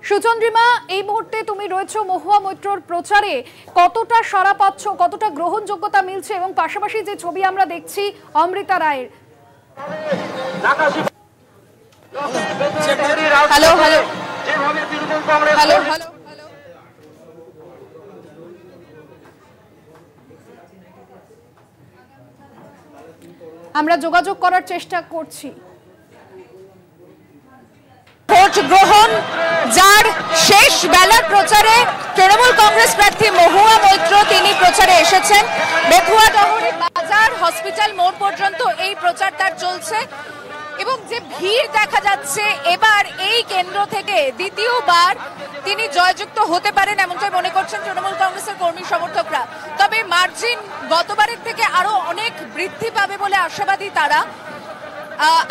[SPEAKER 1] সুচন্দ্রিমা, এই মুহূর্তে তুমি রয়েছো মহুয়া মৈত্রর প্রচারে, কতটা সাড়া পাচ্ছ, কতটা গ্রহণযোগ্যতা মিলছে, এবং পাশাপাশি যে ছবি আমরা দেখছি অমৃতা রায়ের।
[SPEAKER 5] হ্যালো হ্যালো হ্যালো হ্যালো
[SPEAKER 1] আমরা যোগাযোগ করার চেষ্টা করছি।
[SPEAKER 5] ভোট গ্রহণ যার শেষ বেলার প্রচারে তৃণমূল কংগ্রেস প্রার্থী মহুয়া মৈত্র তিনি প্রচারে এসেছেন। বেথুয়া ডহরি বাজার হসপিটাল মোড় পর্যন্ত এই প্রচার তার চলছে এবং যে ভিড় দেখা যাচ্ছে, এবার এই কেন্দ্র থেকে দ্বিতীয়বার তিনি জয়যুক্ত হতে পারেন এমনটাই মনে করছেন তৃণমূল কংগ্রেসের কর্মী সমর্থকরা। তবে মার্জিন গতবারের থেকে আরো অনেক বৃদ্ধি পাবে বলে আশাবাদী তারা।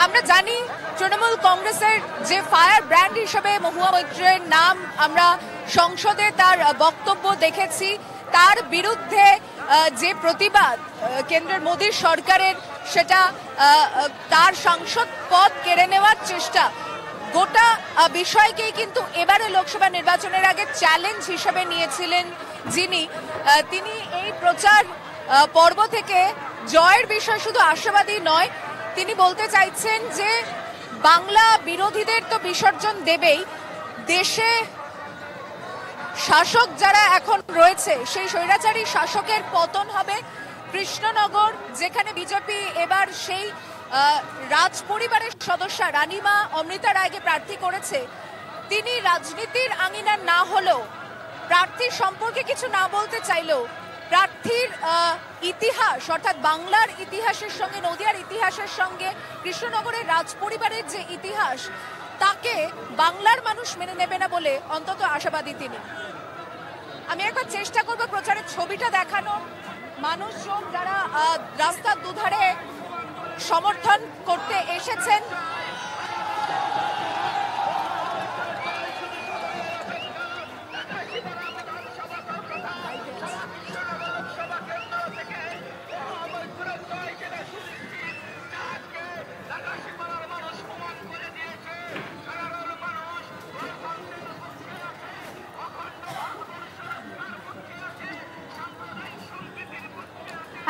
[SPEAKER 5] আমরা জানি তৃণমূল কংগ্রেসের যে ফায়ার ব্র্যান্ড হিসেবে মহুয়া মৈত্রের নাম, আমরা সংসদে তার বক্তব্য দেখেছি, তার বিরুদ্ধে যে প্রতিবাদ কেন্দ্রের মোদীর সরকারের, সেটা তার সাংসদ পদ কেড়ে নেওয়ার চেষ্টা, গোটা বিষয়কেই কিন্তু এবারে লোকসভা নির্বাচনের আগে চ্যালেঞ্জ হিসেবে নিয়েছিলেন তিনি এই প্রচার পর্ব থেকে জয়ের বিষয় শুধু আশাবাদী নয়, তিনি বলতে চাইছেন যে বাংলা বিরোধীদের তো বিসর্জন দেবেই, দেশে শাসক যারা এখন রয়েছে সেই স্বৈরাচারী শাসকের পতন হবে। কৃষ্ণনগর যেখানে বিজেপি এবার সেই রাজ পরিবারের সদস্যা রানীমা অমৃতা রায়কে প্রার্থী করেছে, তিনি রাজনীতির আঙিনা না হলেও, প্রার্থীর সম্পর্কে কিছু না বলতে চাইলেও, প্রার্থীর ইতিহাস অর্থাৎ বাংলার ইতিহাসের সঙ্গে, নদিয়ার ইতিহাসের সঙ্গে কৃষ্ণনগরের রাজ পরিবারের যে ইতিহাস, তাকে বাংলার মানুষ মেনে নেবে না বলে অন্তত আশাবাদী তিনি। আমি একবার চেষ্টা করব প্রচারের ছবিটা দেখানোর, মানুষজন যারা রাস্তার দুধারে সমর্থন করতে এসেছেন।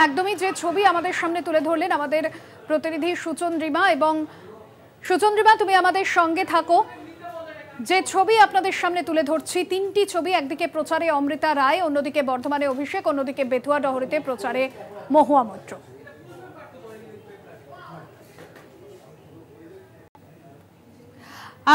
[SPEAKER 1] একদমই যে ছবি আমাদের সামনে তুলে ধরলেন আমাদের প্রতিনিধি সুচন্দ্রিমা, এবং সুচন্দ্রিমা তুমি আমাদের সঙ্গে থাকো। যে ছবি আপনাদের সামনে তুলে ধরছি, তিনটি ছবি, একদিকে প্রচারে অমৃতা রায়, অন্যদিকে বর্ধমানে অভিষেক, অন্যদিকে বেথুয়া ডহরিতে প্রচারে মহুয়া মৈত্র।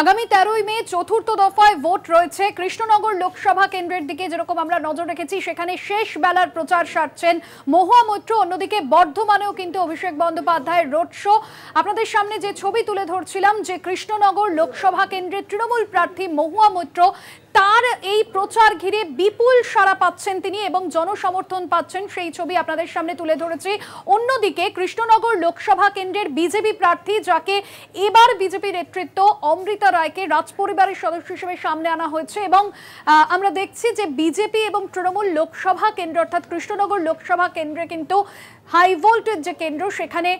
[SPEAKER 1] আগামী 13ই মে চতুর্থ দফায় ভোট রয়েছে। কৃষ্ণনগর লোকসভা কেন্দ্রের দিকে যেরকম আমরা নজর রেখেছি, সেখানে শেষ বেলার প্রচার সারছেন মহুয়া মৈত্র, অন্যদিকে বর্ধমানেও কিন্তু অভিষেক বন্দ্যোপাধ্যায়ের রোড শো। আপনাদের সামনে যে ছবি তুলে ধরছিলাম, যে কৃষ্ণনগর লোকসভা কেন্দ্রের তৃণমূল প্রার্থী মহুয়া মৈত্র, তার এই প্রচার ঘিরে বিপুল সাড়া পাচ্ছেন তিনি এবং জনসমর্থন পাচ্ছেন, সেই ছবি আপনাদের সামনে তুলে ধরেছি। অন্যদিকে কৃষ্ণনগর লোকসভা কেন্দ্রের বিজেপি প্রার্থী, যাকে এবার বিজেপি নেতৃত্ব অমৃতা রায়কে রাজপরিবারের সদস্য হিসেবে সামনে আনা হয়েছে, এবং আমরা দেখছি যে বিজেপি এবং তৃণমূল লোকসভা কেন্দ্র অর্থাৎ কৃষ্ণনগর লোকসভা কেন্দ্রে কিন্তু হাই ভোল্টেজ যে কেন্দ্র, সেখানে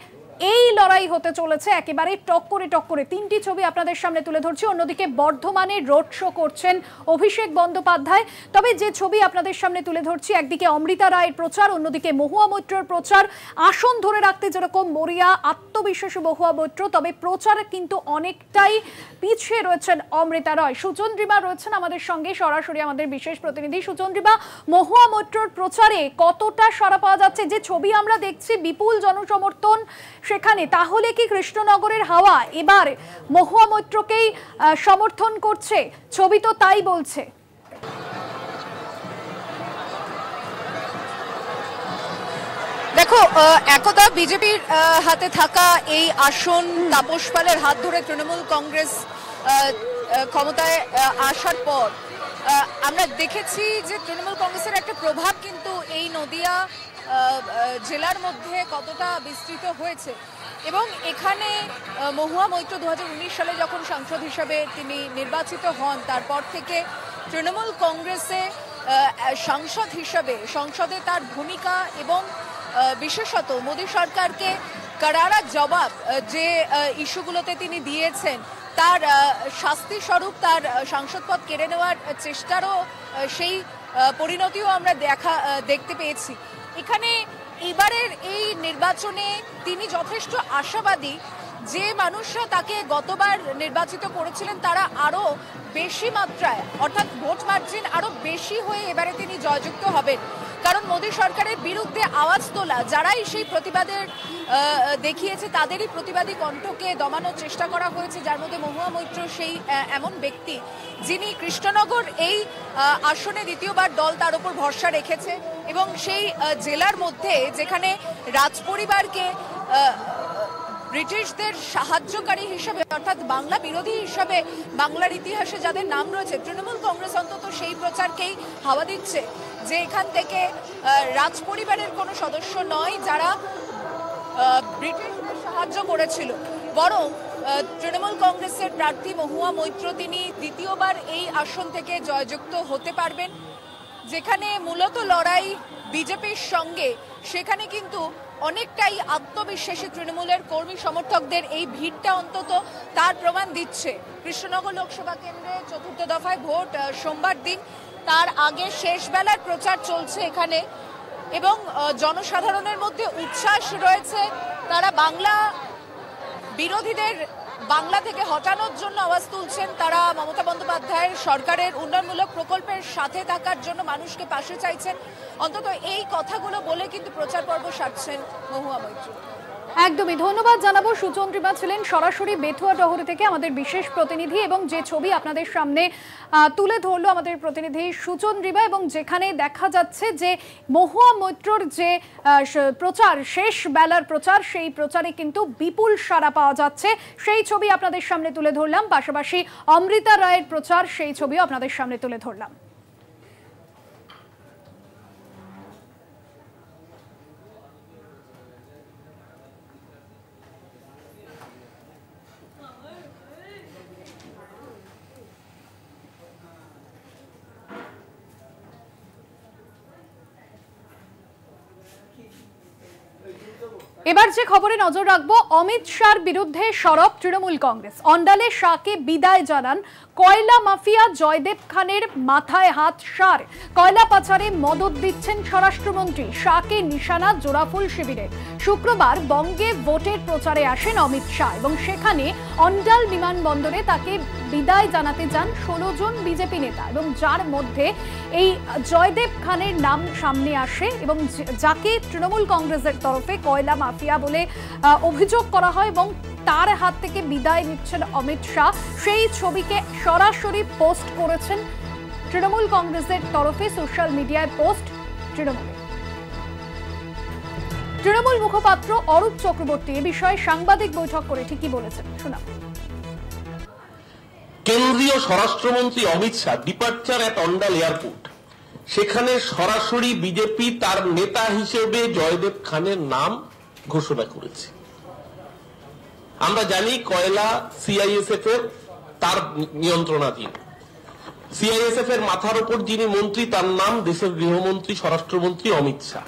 [SPEAKER 1] এই লড়াই হতে চলেছে একেবারে টক্করে। তিনটি ছবি আপনাদের সামনে তুলে ধরছি। অন্যদিকে বর্ধমানে রোড শো করছেন অভিষেক বন্দ্যোপাধ্যায়। তবে যে ছবি আপনাদের সামনে তুলে ধরছি, একদিকে অমৃতা রায়ের প্রচার, অন্যদিকে মহুয়া মৈত্রের প্রচার। আসন ধরে রাখতে যেরকম মরিয়া, আত্মবিশ্বাসী মহুয়া মৈত্র, তবে প্রচারে কিন্তু অনেকটাই পিছিয়ে রয়েছেন অমৃতা রায়। সুচন্দ্রিমা রয়েছেন আমাদের সঙ্গে সরাসরি, আমাদের বিশেষ প্রতিনিধি। সুচন্দ্রিমা, মহুয়া মৈত্রর প্রচারে কতটা সাড়া পাওয়া যাচ্ছে? যে ছবি আমরা দেখছি, বিপুল জনসমর্থন সেখানে, তাহলে কি কৃষ্ণনগরের হাওয়া এবার মহুয়া মৈত্রকেই সমর্থন করছে? ছবি তো তাই বলছে।
[SPEAKER 5] দেখো, একদা বিজেপির হাতে থাকা এই আসন তাপস পালের হাত ধরে তৃণমূল কংগ্রেস ক্ষমতায় আসার পর আমরা দেখেছি যে তৃণমূল কংগ্রেসের একটা প্রভাব কিন্তু এই নদিয়া জেলার মধ্যে কতটা বিস্তৃত হয়েছে। এবং এখানে মহুয়া মৈত্র 2019 সালে যখন সাংসদ হিসাবে তিনি নির্বাচিত হন, তারপর থেকে তৃণমূল কংগ্রেসে সাংসদ হিসাবে সংসদে তার ভূমিকা এবং বিশেষত মোদী সরকারকে কড়াড়া জবাব যে ইস্যুগুলোতে তিনি দিয়েছেন, তার শাস্তি স্বরূপ তার সাংসদ পদ কেড়ে নেওয়ার চেষ্টারও সেই পরিণতিও আমরা দেখতে পেয়েছি। এখানে এবারের এই নির্বাচনে তিনি যথেষ্ট আশাবাদী। যে মানুষরা তাকে গতবার নির্বাচিত করেছিলেন, তারা আরো বেশি মাত্রায় অর্থাৎ ভোট মার্জিন আরো বেশি হয়ে এবারে তিনি জয়যুক্ত হবেন। কারণ মোদী সরকারের বিরুদ্ধে আওয়াজ তোলা যারাই সেই প্রতিবাদের দেখিয়েছে, তাদেরই প্রতিবাদী কণ্ঠকে দমানোর চেষ্টা করা হয়েছে, যার মধ্যে মহুয়া মৈত্র সেই এমন ব্যক্তি যিনি কৃষ্ণনগর এই আসনে দ্বিতীয়বার দল তার উপর ভরসা রেখেছে এবং সেই জেলার মধ্যে যেখানে রাজপরিবারকে ব্রিটিশদের সাহায্যকারী হিসেবে অর্থাৎ বাংলা বিরোধী হিসেবে বাংলার ইতিহাসে যাদের নাম রয়েছে, তৃণমূল কংগ্রেস অন্তত সেই প্রচারকেই হাওয়া দিচ্ছে যে এখান থেকে রাজপরিবারের কোনো সদস্য নয় যারা ব্রিটিশদের সাহায্য করেছিল, বরং তৃণমূল কংগ্রেসের প্রার্থী মহুয়া মৈত্র তিনি দ্বিতীয়বার এই আসন থেকে জয়যুক্ত হতে পারবেন। যেখানে মূলত লড়াই বিজেপির সঙ্গে, সেখানে কিন্তু অনেকটাই আত্মবিশ্বাসী তৃণমূলের কর্মী সমর্থকদের এই ভিড়টা অন্তত তার প্রমাণ দিচ্ছে। কৃষ্ণনগর লোকসভা কেন্দ্রে চতুর্থ দফায় ভোট সোমবার দিন, তার আগে শেষ বেলার প্রচার চলছে এখানে এবং জনসাধারণের মধ্যে উচ্ছ্বাস রয়েছে। তারা বাংলা বিরোধীদের বাংলা থেকে হটানোর জন্য আওয়াজ তুলছেন। তারা মমতা বন্দ্যোপাধ্যায়ের সরকারের উন্নয়নমূলক প্রকল্পের সাথে থাকার জন্য মানুষকে পাশে চাইছেন। অন্তত এই কথাগুলো বলে কিন্তু প্রচার পর্ব সারছেন মহুয়া মৈত্র।
[SPEAKER 1] একদমই ধন্যবাদ জানাবো। সুচন্দ্রিমা ছিলেন সরাসরি বেথুয়া ডহরি থেকে আমাদের বিশেষ প্রতিনিধি, এবং যে ছবি আপনাদের সামনে তুলে ধরলো আমাদের প্রতিনিধি সুচন্দ্রিমা, এবং যেখানে দেখা যাচ্ছে যে মহুয়া মৈত্রর যে প্রচার, শেষ বেলার প্রচার, সেই প্রচারে কিন্তু বিপুল সাড়া পাওয়া যাচ্ছে। সেই ছবি আপনাদের সামনে তুলে ধরলাম, পাশাপাশি অমৃতা রায়ের প্রচার, সেই ছবিও আপনাদের সামনে তুলে ধরলাম। এবার যে খবরে নজর রাখবো, অমিত শাহর বিরুদ্ধে সরব তৃণমূল কংগ্রেস। অন্ডালে শাহকে বিদায় জানান কয়লা মাফিয়া জয়দেব খানের মাথায় হাত শাহর। কয়লা পাচারে মদত দিচ্ছেন স্বরাষ্ট্রমন্ত্রী, শাহকে নিশানা জোড়াফুল শিবিরের। শুক্রবার বঙ্গে ভোটের প্রচারে আসেন অমিত শাহ এবং সেখানে অন্ডাল বিমানবন্দরে তাকে বিদায় জানাতে যান 16 জন বিজেপি নেতা, এবং যার মধ্যে এই জয়দেব খানের নাম সামনে আসে এবং যাকে তৃণমূল কংগ্রেসের তরফে কয়লা মাফিয়া বলে অভিযোগ করা হয়, এবং তার হাত থেকে বিদায় নিচ্ছেন অমিত শাহ। সেই ছবিকে সরাসরি পোস্ট করেছেন তৃণমূল কংগ্রেসের তরফে, সোশ্যাল মিডিয়ায় পোস্ট তৃণমূল মুখপাত্র অরূপ চক্রবর্তী এ বিষয়ে সাংবাদিক বৈঠক করে ঠিকই বলেছেন, শোনাব।
[SPEAKER 7] কেন্দ্রীয় স্বরাষ্ট্রমন্ত্রী Amit Shah departure at Andal airport, সেখানে সরাসরি বিজেপি তার নেতা হিসেবে জয়দেব খানের নাম ঘোষণা করেছে। আমরা জানি কয়লা সিআইএসএফ এর তার নিয়ন্ত্রণাধীন। সিআইএসএফ এর মাথার উপর যিনি মন্ত্রী, তার নাম দেশের গৃহমন্ত্রী স্বরাষ্ট্রমন্ত্রী অমিত শাহ।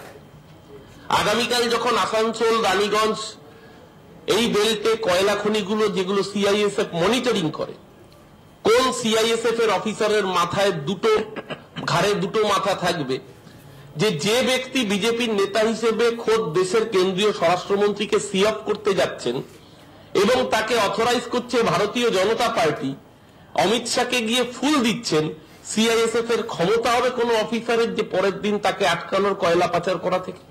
[SPEAKER 7] আগামীকাল যখন আসানসোল, রানীগঞ্জ এই বেল্টে কয়লা খনিগুলো যেগুলো সিআইএসএফ মনিটরিং করে, কোন সিআইএসএফ এর অফিসারের মাথায় ঘাড়ে দুটো মাথা থাকবে, যে ব্যক্তি বিজেপির নেতা হিসেবে খোদ দেশের কেন্দ্রীয় স্বরাষ্ট্রমন্ত্রীকে সি অফ করতে যাচ্ছেন এবং তাকে অথরাইজ করছে ভারতীয় জনতা পার্টি, অমিত শাহকে গিয়ে ফুল দিচ্ছেন, সিআইএসএফ এর ক্ষমতা হবে কোন অফিসারের যে পরের দিন তাকে আটকানোর কয়লা পাচার করা থেকে?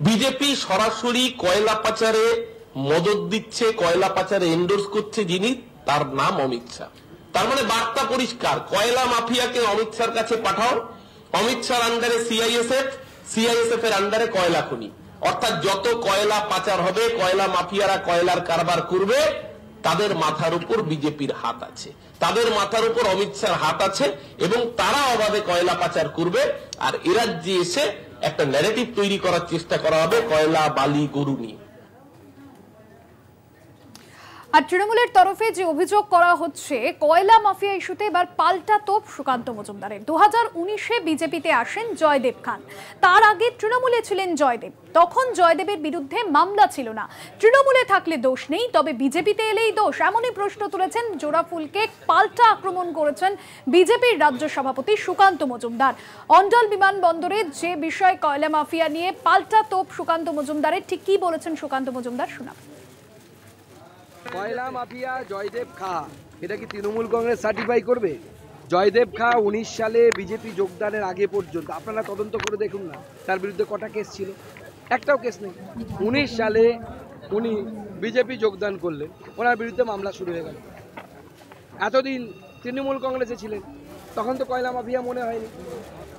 [SPEAKER 7] বিজেপি সরাসরি কয়লা পাচারে মদত দিচ্ছে, কয়লা পাচারে এন্ডোর্স করছে যিনি, তার নাম অমিত শাহ। তার মানে বার্তা পরিষ্কার, কয়লা মাফিয়াকে অমিত শাহর কাছে পাঠাও, অমিত শাহর আন্ডারে সিআইএসএফ, সিআইএসএফ এর আন্ডারে কয়লা খনি, অর্থাৎ যত কয়লা পাচার হবে, কয়লা মাফিয়ারা কয়লার কারবার করবে, তাদের মাথার উপর বিজেপির হাত আছে, তাদের মাথার উপর অমিত শাহর হাত আছে, এবং তারা অবাধে কয়লা পাচার করবে। আর এ রাজ্যে এসে একটা ন্যারেটিভ তৈরি করার চেষ্টা করা হবে কয়লা, বালি, গরু নিয়ে।
[SPEAKER 1] আর তৃণমূলের তরফে যে অভিযোগ করা হচ্ছে কয়লা মাফিয়া ইস্যুতে এবার পাল্টা তোপ সুকান্ত মজুমদারের। 2019-এ বিজেপিতে আসেন জয়দেব খান, তার আগে তৃণমূলে ছিলেন জয়দেব। তখন জয়দেবের বিরুদ্ধে মামলা ছিল না। তৃণমূলে থাকলে দোষ নেই, তবে বিজেপিতে এলেই দোষ, এমনই প্রশ্ন তুলেছেন। জোড়াফুলকে পাল্টা আক্রমণ করেছেন বিজেপির রাজ্য সভাপতি সুকান্ত মজুমদার। অন্ডাল বিমানবন্দরে যে বিষয় কয়লা মাফিয়া নিয়ে পাল্টা তোপ সুকান্ত মজুমদারের, ঠিক কি বলেছেন সুকান্ত মজুমদার, শোনাব।
[SPEAKER 8] কয়লা মাফিয়া জয়দেব খা, এটা কি তৃণমূল কংগ্রেস সার্টিফাই করবে? জয়দেব খা 19 সালে বিজেপি যোগদানের আগে পর্যন্ত আপনারা তদন্ত করে দেখুন না, তার বিরুদ্ধে কটা কেস ছিল? একটাও কেস নেই। 19 সালে উনি বিজেপি যোগদান করলেন, ওনার বিরুদ্ধে মামলা শুরু হয়ে গেল। এতদিন তৃণমূল কংগ্রেসে ছিলেন, তখন তো কয়লা মাফিয়া মনে হয়নি।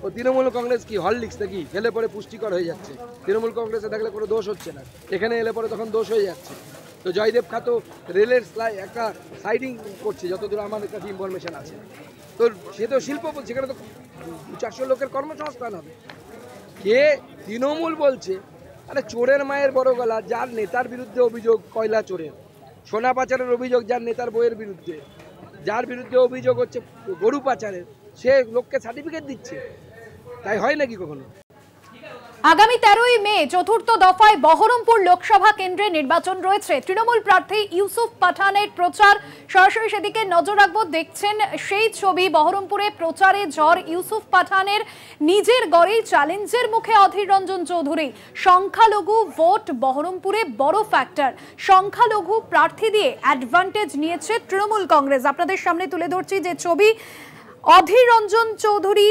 [SPEAKER 8] ও তৃণমূল কংগ্রেস কি হরলিক্স নাকি খেলে পরে পুষ্টিকর হয়ে যাচ্ছে? তৃণমূল কংগ্রেসে থাকলে কোনো দোষ হচ্ছে না, এখানে এলে পরে তখন দোষ হয়ে যাচ্ছে। তো জয়দেব খা তো রেলের একটা সাইডিং করছে, যতদূর আমার কাছে ইনফরমেশন আছে। তো সে তো শিল্প, সেখানে তো 400 লোকের কর্মসংস্থান হবে। কে তৃণমূল বলছে, আরে চোরের মায়ের বড় গলা, যার নেতার বিরুদ্ধে অভিযোগ কয়লা চোরের, সোনা পাচারের অভিযোগ যার নেতার বইয়ের বিরুদ্ধে, যার বিরুদ্ধে অভিযোগ হচ্ছে গরু পাচারের, সে লোককে সার্টিফিকেট দিচ্ছে, তাই হয় নাকি কখনো?
[SPEAKER 1] আগামী 13ই মে চতুর্থ দফায় বহরমপুর লোকসভা কেন্দ্রে নির্বাচন রয়েছে। তৃণমূল প্রার্থী ইউসুফ পাঠানের প্রচার সরাসরি সেদিকে নজর রাখবো। দেখছেন সেই ছবি, বহরমপুরে প্রচারে ঝড় ইউসুফ পাঠানের। নিজের গড়েই চ্যালেঞ্জের মুখে অধীর রঞ্জন চৌধুরী। সংখ্যালঘু ভোট বহরমপুরে বড় ফ্যাক্টর। সংখ্যালঘু প্রার্থী দিয়ে অ্যাডভান্টেজ নিয়েছে তৃণমূল কংগ্রেস। আপনাদের সামনে তুলে ধরছি যে ছবি, অধীর রঞ্জন চৌধুরী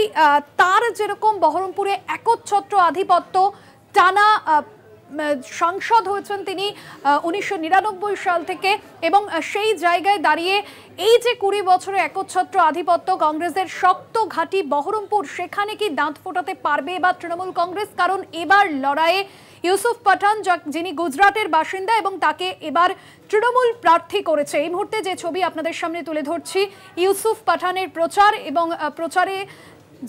[SPEAKER 1] তার যেরকম বহরমপুরে একচ্ছত্র আধিপত্য, টানা সাংসদ হয়েছেন তিনি 1999 সাল থেকে, এবং সেই জায়গায় দাঁড়িয়ে এই যে 20 বছরে একচ্ছত্র আধিপত্য কংগ্রেসের শক্ত ঘাঁটি বহরমপুর, সেখানে কি দাঁত ফোটাতে পারবে এবার তৃণমূল কংগ্রেস? কারণ এবার লড়াইয়ে ইউসুফ পাঠান, যিনি গুজরাটের বাসিন্দা এবং তাকে এবার তৃণমূল প্রার্থী করেছে। এই মুহূর্তে যে ছবি আপনাদের সামনে তুলে ধরছি, ইউসুফ পাঠানের প্রচার, এবং প্রচারে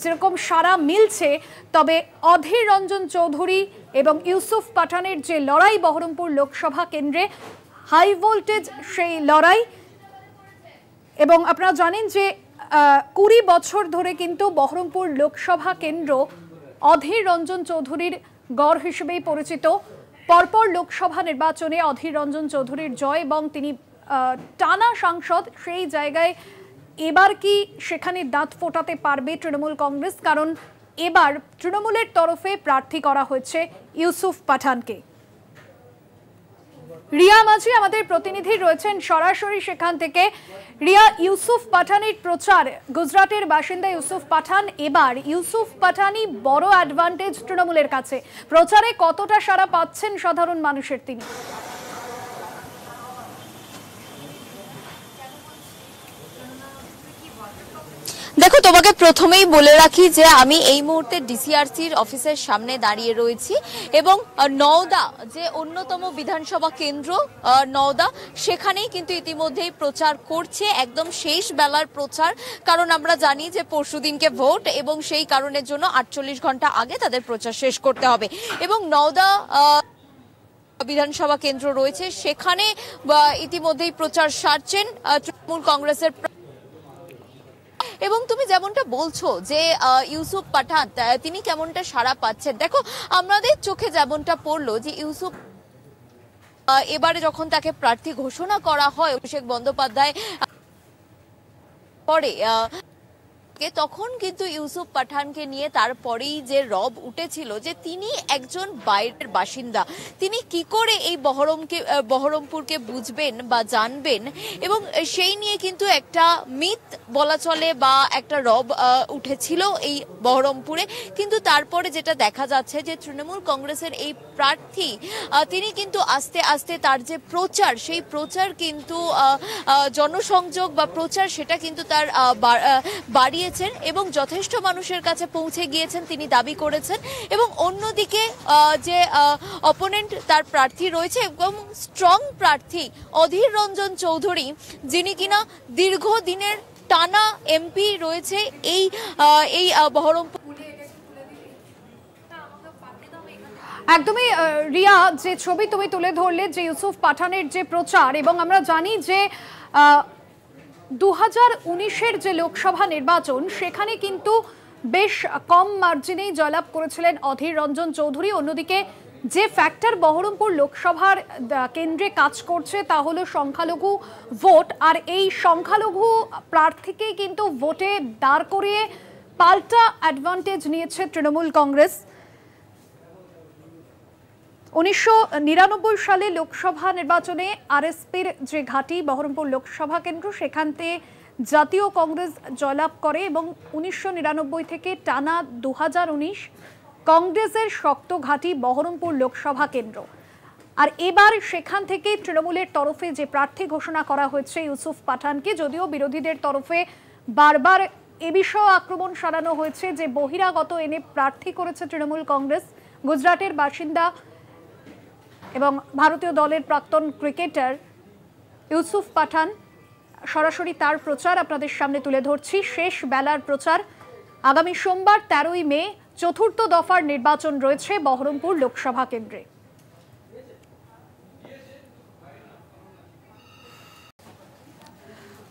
[SPEAKER 1] যেরকম সারা মিলছে, তবে অধীর রঞ্জন চৌধুরী এবং ইউসুফ পাঠানের যে লড়াই বহরমপুর লোকসভা কেন্দ্রে, হাই ভোল্টেজ সেই লড়াই। এবং আপনারা জানেন যে 20 বছর ধরে কিন্তু বহরমপুর লোকসভা কেন্দ্র অধীর রঞ্জন চৌধুরীর গড় হিসেবেই পরিচিত। পরপর লোকসভা নির্বাচনে অধীর রঞ্জন চৌধুরীর জয় এবং তিনি টানা সাংসদ। সেই জায়গায় এবার কি সেখানে দাঁত ফোটাতে পারবে তৃণমূল কংগ্রেস? কারণ এবার তৃণমূলের তরফে প্রার্থী করা হয়েছে ইউসুফ পাঠানকে। রিয়া মাঝি আমাদের প্রতিনিধি রয়েছেন সরাসরি সেখান থেকে। রিয়া, ইউসুফ পাঠানের প্রচার, গুজরাটের বাসিন্দা ইউসুফ পাঠান, এবার ইউসুফ পাঠানই বড় অ্যাডভান্টেজ তৃণমূলের কাছে। প্রচারে কতটা সাড়া পাচ্ছেন সাধারণ মানুষের তিনি?
[SPEAKER 9] দেখো, তোমাকে প্রথমেই বলে রাখি যে আমি এই মুহূর্তে ডিসিআরসির অফিসের সামনে দাঁড়িয়ে রয়েছি, এবং নওদা যে অন্যতম বিধানসভা কেন্দ্র নওদা, সেখানেই কিন্তু ইতিমধ্যেই প্রচার করছে, একদম শেষ বেলার প্রচার। কারণ আমরা জানি যে পরশুদিনকে ভোট, এবং সেই কারণের জন্য 48 ঘন্টা আগে তাদের প্রচার শেষ করতে হবে। এবং নওদা বিধানসভা কেন্দ্র রয়েছে, সেখানে ইতিমধ্যেই প্রচার সারছেন তৃণমূল কংগ্রেসের। এবং তুমি যেমনটা বলছো যে ইউসুফ পাঠান তিনি কেমনটা সাড়া পাচ্ছেন, দেখো আমাদের চোখে যেমনটা পড়লো যে ইউসুফ এবারে যখন তাকে প্রার্থী ঘোষণা করা হয় অভিষেক বন্দ্যোপাধ্যায় পরে, তখন কিন্তু ইউসুফ পাঠানকে নিয়ে তারপরেই যে রব উঠেছিল যে তিনি একজন বাইরের বাসিন্দা, তিনি কি করে এই বহরমপুরকে বুঝবেন বা জানবেন, এবং সেই নিয়ে কিন্তু একটা মিথ বলা চলে বা একটা রব উঠেছিল এই বহরমপুরে। কিন্তু তারপরে যেটা দেখা যাচ্ছে যে তৃণমূল কংগ্রেসের এই প্রার্থী তিনি কিন্তু আস্তে আস্তে তার যে প্রচার, সেই প্রচার কিন্তু জনসংযোগ বা প্রচার সেটা কিন্তু তার বাড়িয়ে এবং যথেষ্ট মানুষের কাছে পৌঁছে গিয়েছেন তিনি দাবি করেছেন। এবং অন্যদিকে যে অপোনেন্ট তার প্রার্থী রয়েছে, এবং স্ট্রং প্রার্থী অধীর রঞ্জন চৌধুরী, যিনি কিনা দীর্ঘদিনের টানা এমপি রয়েছে এই বহরমপুর।
[SPEAKER 1] একদমই রিয়া, যে ছবি তুমি তুলে ধরলে যে ইউসুফ পাঠানের যে প্রচার, এবং আমরা জানি যে 2019-এর যে লোকসভা নির্বাচন, সেখানে কিন্তু বেশ কম মার্জিনেই জয়লাভ করেছিলেন অধীর রঞ্জন চৌধুরী। অন্যদিকে যে ফ্যাক্টর বহরমপুর লোকসভার কেন্দ্রে কাজ করছে তা হলো সংখ্যালঘু ভোট, আর এই সংখ্যালঘু প্রার্থীকেই কিন্তু ভোটে দাঁড় করিয়ে পাল্টা অ্যাডভান্টেজ নিয়েছে তৃণমূল কংগ্রেস। 1999 সালে লোকসভা নির্বাচনে আরএসপির যে ঘাঁটি বহরমপুর লোকসভা কেন্দ্র, সেখানতে জাতীয় কংগ্রেস জয়লাভ করে, এবং 1999 থেকে টানা 2019 কংগ্রেসের শক্ত ঘাঁটি বহরমপুর লোকসভা কেন্দ্র। আর এবার সেখান থেকে তৃণমূলের তরফে যে প্রার্থী ঘোষণা করা হয়েছে ইউসুফ পাঠানকে, যদিও বিরোধীদের তরফে বারবার এ বিষয়ে আক্রমণ সারানো হয়েছে যে বহিরাগত এনে প্রার্থী করেছে তৃণমূল কংগ্রেস। গুজরাটের বাসিন্দা এবং ভারতীয় দলের প্রাক্তন ক্রিকেটার ইউসুফ পাঠান, সরাসরি তার প্রচার আপনাদের সামনে তুলে ধরছি। শেষ বেলার প্রচার। আগামী সোমবার 13ই মে চতুর্থ দফার নির্বাচন রয়েছে বহরমপুর লোকসভা কেন্দ্রে।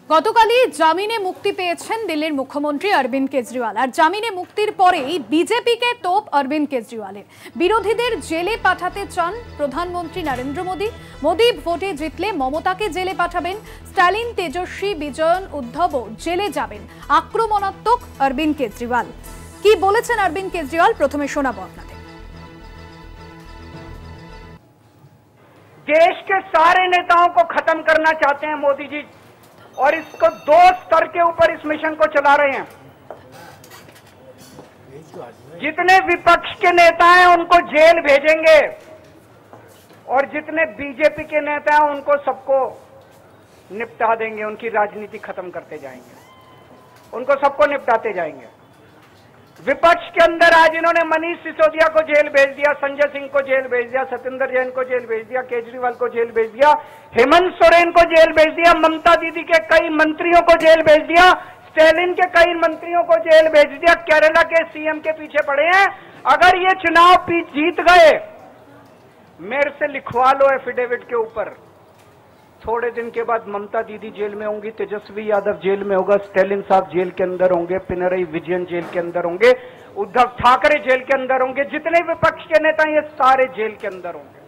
[SPEAKER 1] গতকালই জামিনে মুক্তি পেয়েছেন দিল্লির মুখ্যমন্ত্রী অরবিন্দ কেজরিওয়াল। আর জামিনে মুক্তির পরেই বিজেপিকে তোপ অরবিন্দ কেজরিওয়ালের। বিরোধীদের জেলে পাঠাতে চান প্রধানমন্ত্রী নরেন্দ্র মোদী। মোদী ভোটে জিতলে মমতাকে জেলে পাঠাবেন। স্টালিন, তেজস্বী, বিজয়ন, উদ্ধবও জেলে যাবেন। আক্রমণাত্মক অরবিন্দ কেজরিওয়াল। কি বলেছেন অরবিন্দ কেজরিওয়াল, প্রথমে শোনাবো আপনাদের।
[SPEAKER 6] देश के सारे नेताओं को खत्म करना चाहते हैं मोदी जी, और इसको 2 स्तर के ऊपर इस मिशन को चला रहे हैं। जितने विपक्ष के नेता हैं उनको जेल भेजेंगे, और जितने बीजेपी के नेता हैं उनको सबको निपटा देंगे। उनकी राजनीति खत्म करते जाएंगे, उनको सबको निपटाते जाएंगे। विपक्ष के अंदर आज इन्होंने मनीष सिसोदिया को जेल भेज दिया, संजय सिंह को जेल भेज दिया, सत्येंद्र जैन को जेल भेज दिया, केजरीवाल को जेल भेज दिया, हेमंत सोरेन को जेल भेज दिया, ममता दीदी के कई मंत्रियों को जेल भेज दिया, स्टालिन के कई मंत्रियों को जेल भेज दिया। केरला के सीएम के पीछे पड़े हैं। अगर ये चुनाव जीत गए, मेरे से लिखवा लो एफिडेविट के ऊपर, थोड़े दिन के बाद ममता दीदी जेल में होंगी, तेजस्वी यादव जेल में होगा, स्टालिन साहब जेल के अंदर होंगे, पिनरई विजयन जेल के अंदर होंगे, उद्धव ठाकरे जेल के अंदर होंगे, जितने विपक्ष के नेता ये सारे जेल के अंदर होंगे।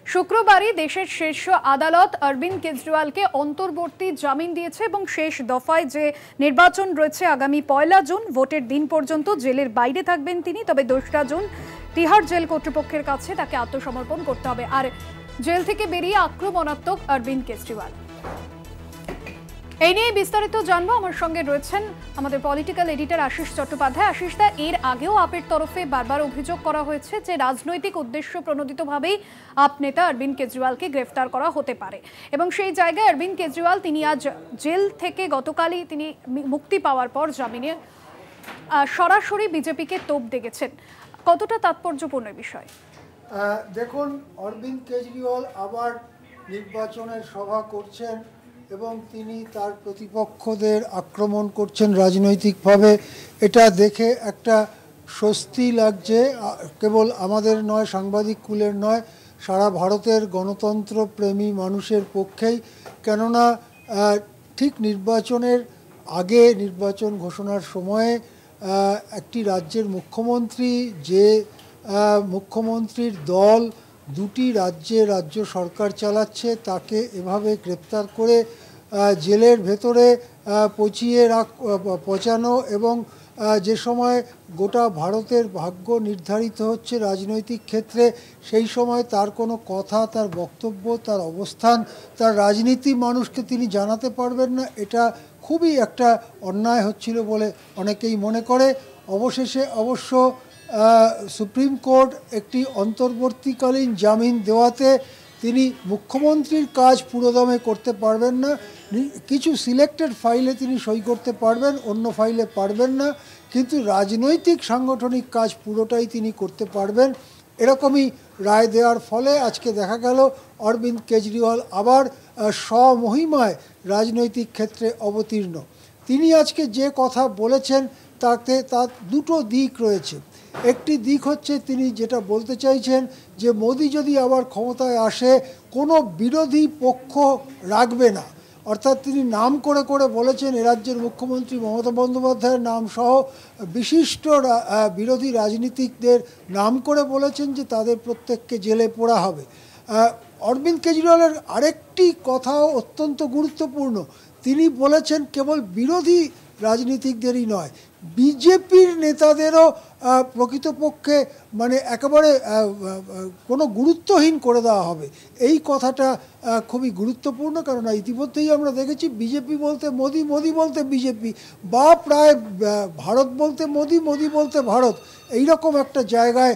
[SPEAKER 1] শুক্রবারই দেশের শীর্ষ আদালত অরবিন্দ কেজরিওয়ালকে অন্তর্বর্তী জামিন দিয়েছে এবং শেষ দফায় যে নির্বাচন রয়েছে আগামী 1 জুন, ভোটের দিন পর্যন্ত জেলের বাইরে থাকবেন তিনি। তবে 2 জুন তিহার জেল কর্তৃপক্ষের কাছে তাকে আত্মসমর্পণ করতে হবে। আর জেল থেকে বেরিয়ে আক্রমণাত্মক অরবিন্দ কেজরিওয়াল। এই নিয়ে বিস্তারিত জানবো। আমার সঙ্গে রয়েছেন আমাদের পলিটিক্যাল এডিটর আশিস চট্টোপাধ্যায়। আশিস দা, এর আগেও আপের তরফে বারবার অভিযোগ করা হয়েছে যে রাজনৈতিক উদ্দেশ্য প্রণোদিতভাবেই আপ নেতা অরবিন্দ কেজরিওয়ালকে গ্রেফতার করা হতে পারে, এবং সেই জায়গায় অরবিন্দ কেজরিওয়াল তিনি আজ জেল থেকে গতকালই তিনি মুক্তি পাওয়ার পর জামিনে সরাসরি বিজেপিকে তোপ দেখেছেন। কতটা তাৎপর্যপূর্ণ বিষয়?
[SPEAKER 10] দেখুন, অরবিন্দ কেজরিওয়াল আবার নির্বাচনের সভা করছেন এবং তিনি তার প্রতিপক্ষদের আক্রমণ করছেন রাজনৈতিকভাবে। এটা দেখে একটা স্বস্তি লাগছে, কেবল আমাদের নয়, সাংবাদিক কুলের নয়, সারা ভারতের গণতন্ত্র প্রেমী মানুষের পক্ষেই। কেননা ঠিক নির্বাচনের আগে, নির্বাচন ঘোষণার সময়ে একটি রাজ্যের মুখ্যমন্ত্রী, যে মুখ্যমন্ত্রীর দল 2টি রাজ্যে রাজ্য সরকার চালাচ্ছে, তাকে এভাবে গ্রেপ্তার করে জেলের ভেতরে পচানো, এবং যে সময় গোটা ভারতের ভাগ্য নির্ধারিত হচ্ছে রাজনৈতিক ক্ষেত্রে, সেই সময় তার কোনো কথা, তার বক্তব্য, তার অবস্থান, তার রাজনীতি মানুষকে তিনি জানাতে পারবেন না, এটা খুবই একটা অন্যায় হচ্ছিল বলে অনেকেই মনে করে। অবশেষে অবশ্য সুপ্রিম কোর্ট একটি অন্তর্বর্তীকালীন জামিন দেওয়াতে তিনি মুখ্যমন্ত্রীর কাজ পুরোদমে করতে পারবেন না। কিছু সিলেক্টেড ফাইলে তিনি সই করতে পারবেন, অন্য ফাইলে পারবেন না, কিন্তু রাজনৈতিক সাংগঠনিক কাজ পুরোটাই তিনি করতে পারবেন। এরকমই রায় দেওয়ার ফলে আজকে দেখা গেল অরবিন্দ কেজরিওয়াল আবার স্বমহিমায় রাজনৈতিক ক্ষেত্রে অবতীর্ণ। তিনি আজকে যে কথা বলেছেন তাতে তার 2টো দিক রয়েছে। একটি দিক হচ্ছে তিনি যেটা বলতে চাইছেন যে মোদি যদি আবার ক্ষমতায় আসে কোনো বিরোধী পক্ষ রাখবে না, অর্থাৎ তিনি নাম করে করে বলেছেন, এ রাজ্যের মুখ্যমন্ত্রী মমতা বন্দ্যোপাধ্যায়ের নাম সহ বিশিষ্ট বিরোধী রাজনীতিকদের নাম করে বলেছেন যে তাদের প্রত্যেককে জেলে পোড়া হবে। অরবিন্দ কেজরিওয়ালের আরেকটি কথাও অত্যন্ত গুরুত্বপূর্ণ। তিনি বলেছেন কেবল বিরোধী রাজনীতিকদেরই নয়, বিজেপির নেতাদেরও প্রকৃতপক্ষে মানে একেবারে কোনো গুরুত্বহীন করে দেওয়া হবে। এই কথাটা খুবই গুরুত্বপূর্ণ, কারণ ইতিমধ্যেই আমরা দেখেছি বিজেপি বলতে মোদি, মোদি বলতে বিজেপি, বা প্রায় ভারত বলতে মোদি, মোদি বলতে ভারত, এইরকম একটা জায়গায়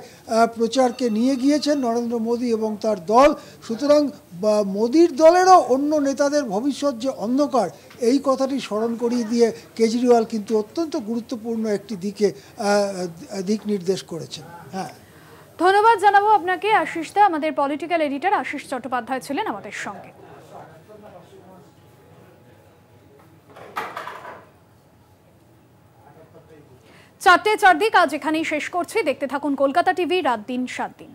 [SPEAKER 10] প্রচারকে নিয়ে গিয়েছেন নরেন্দ্র মোদি এবং তার দল। সুতরাং মোদির দলেরও অন্য নেতাদের ভবিষ্যৎ যে অন্ধকার, এই কথাটি স্মরণ করিয়ে দিয়ে কেজরিওয়াল কিন্তু অত্যন্ত গুরুত্বপূর্ণ একটি দিক নির্দেশ করেছেন। হ্যাঁ,
[SPEAKER 1] ধন্যবাদ জানাবো আপনাকে আশিস দা। আমাদের পলিটিক্যাল এডিটর আশিস চট্টোপাধ্যায় ছিলেন আমাদের সঙ্গে। 4টে 4 দিক আজ এখানেই শেষ করছি। দেখতে থাকুন কলকাতা টিভি, রাত দিন 7 দিন।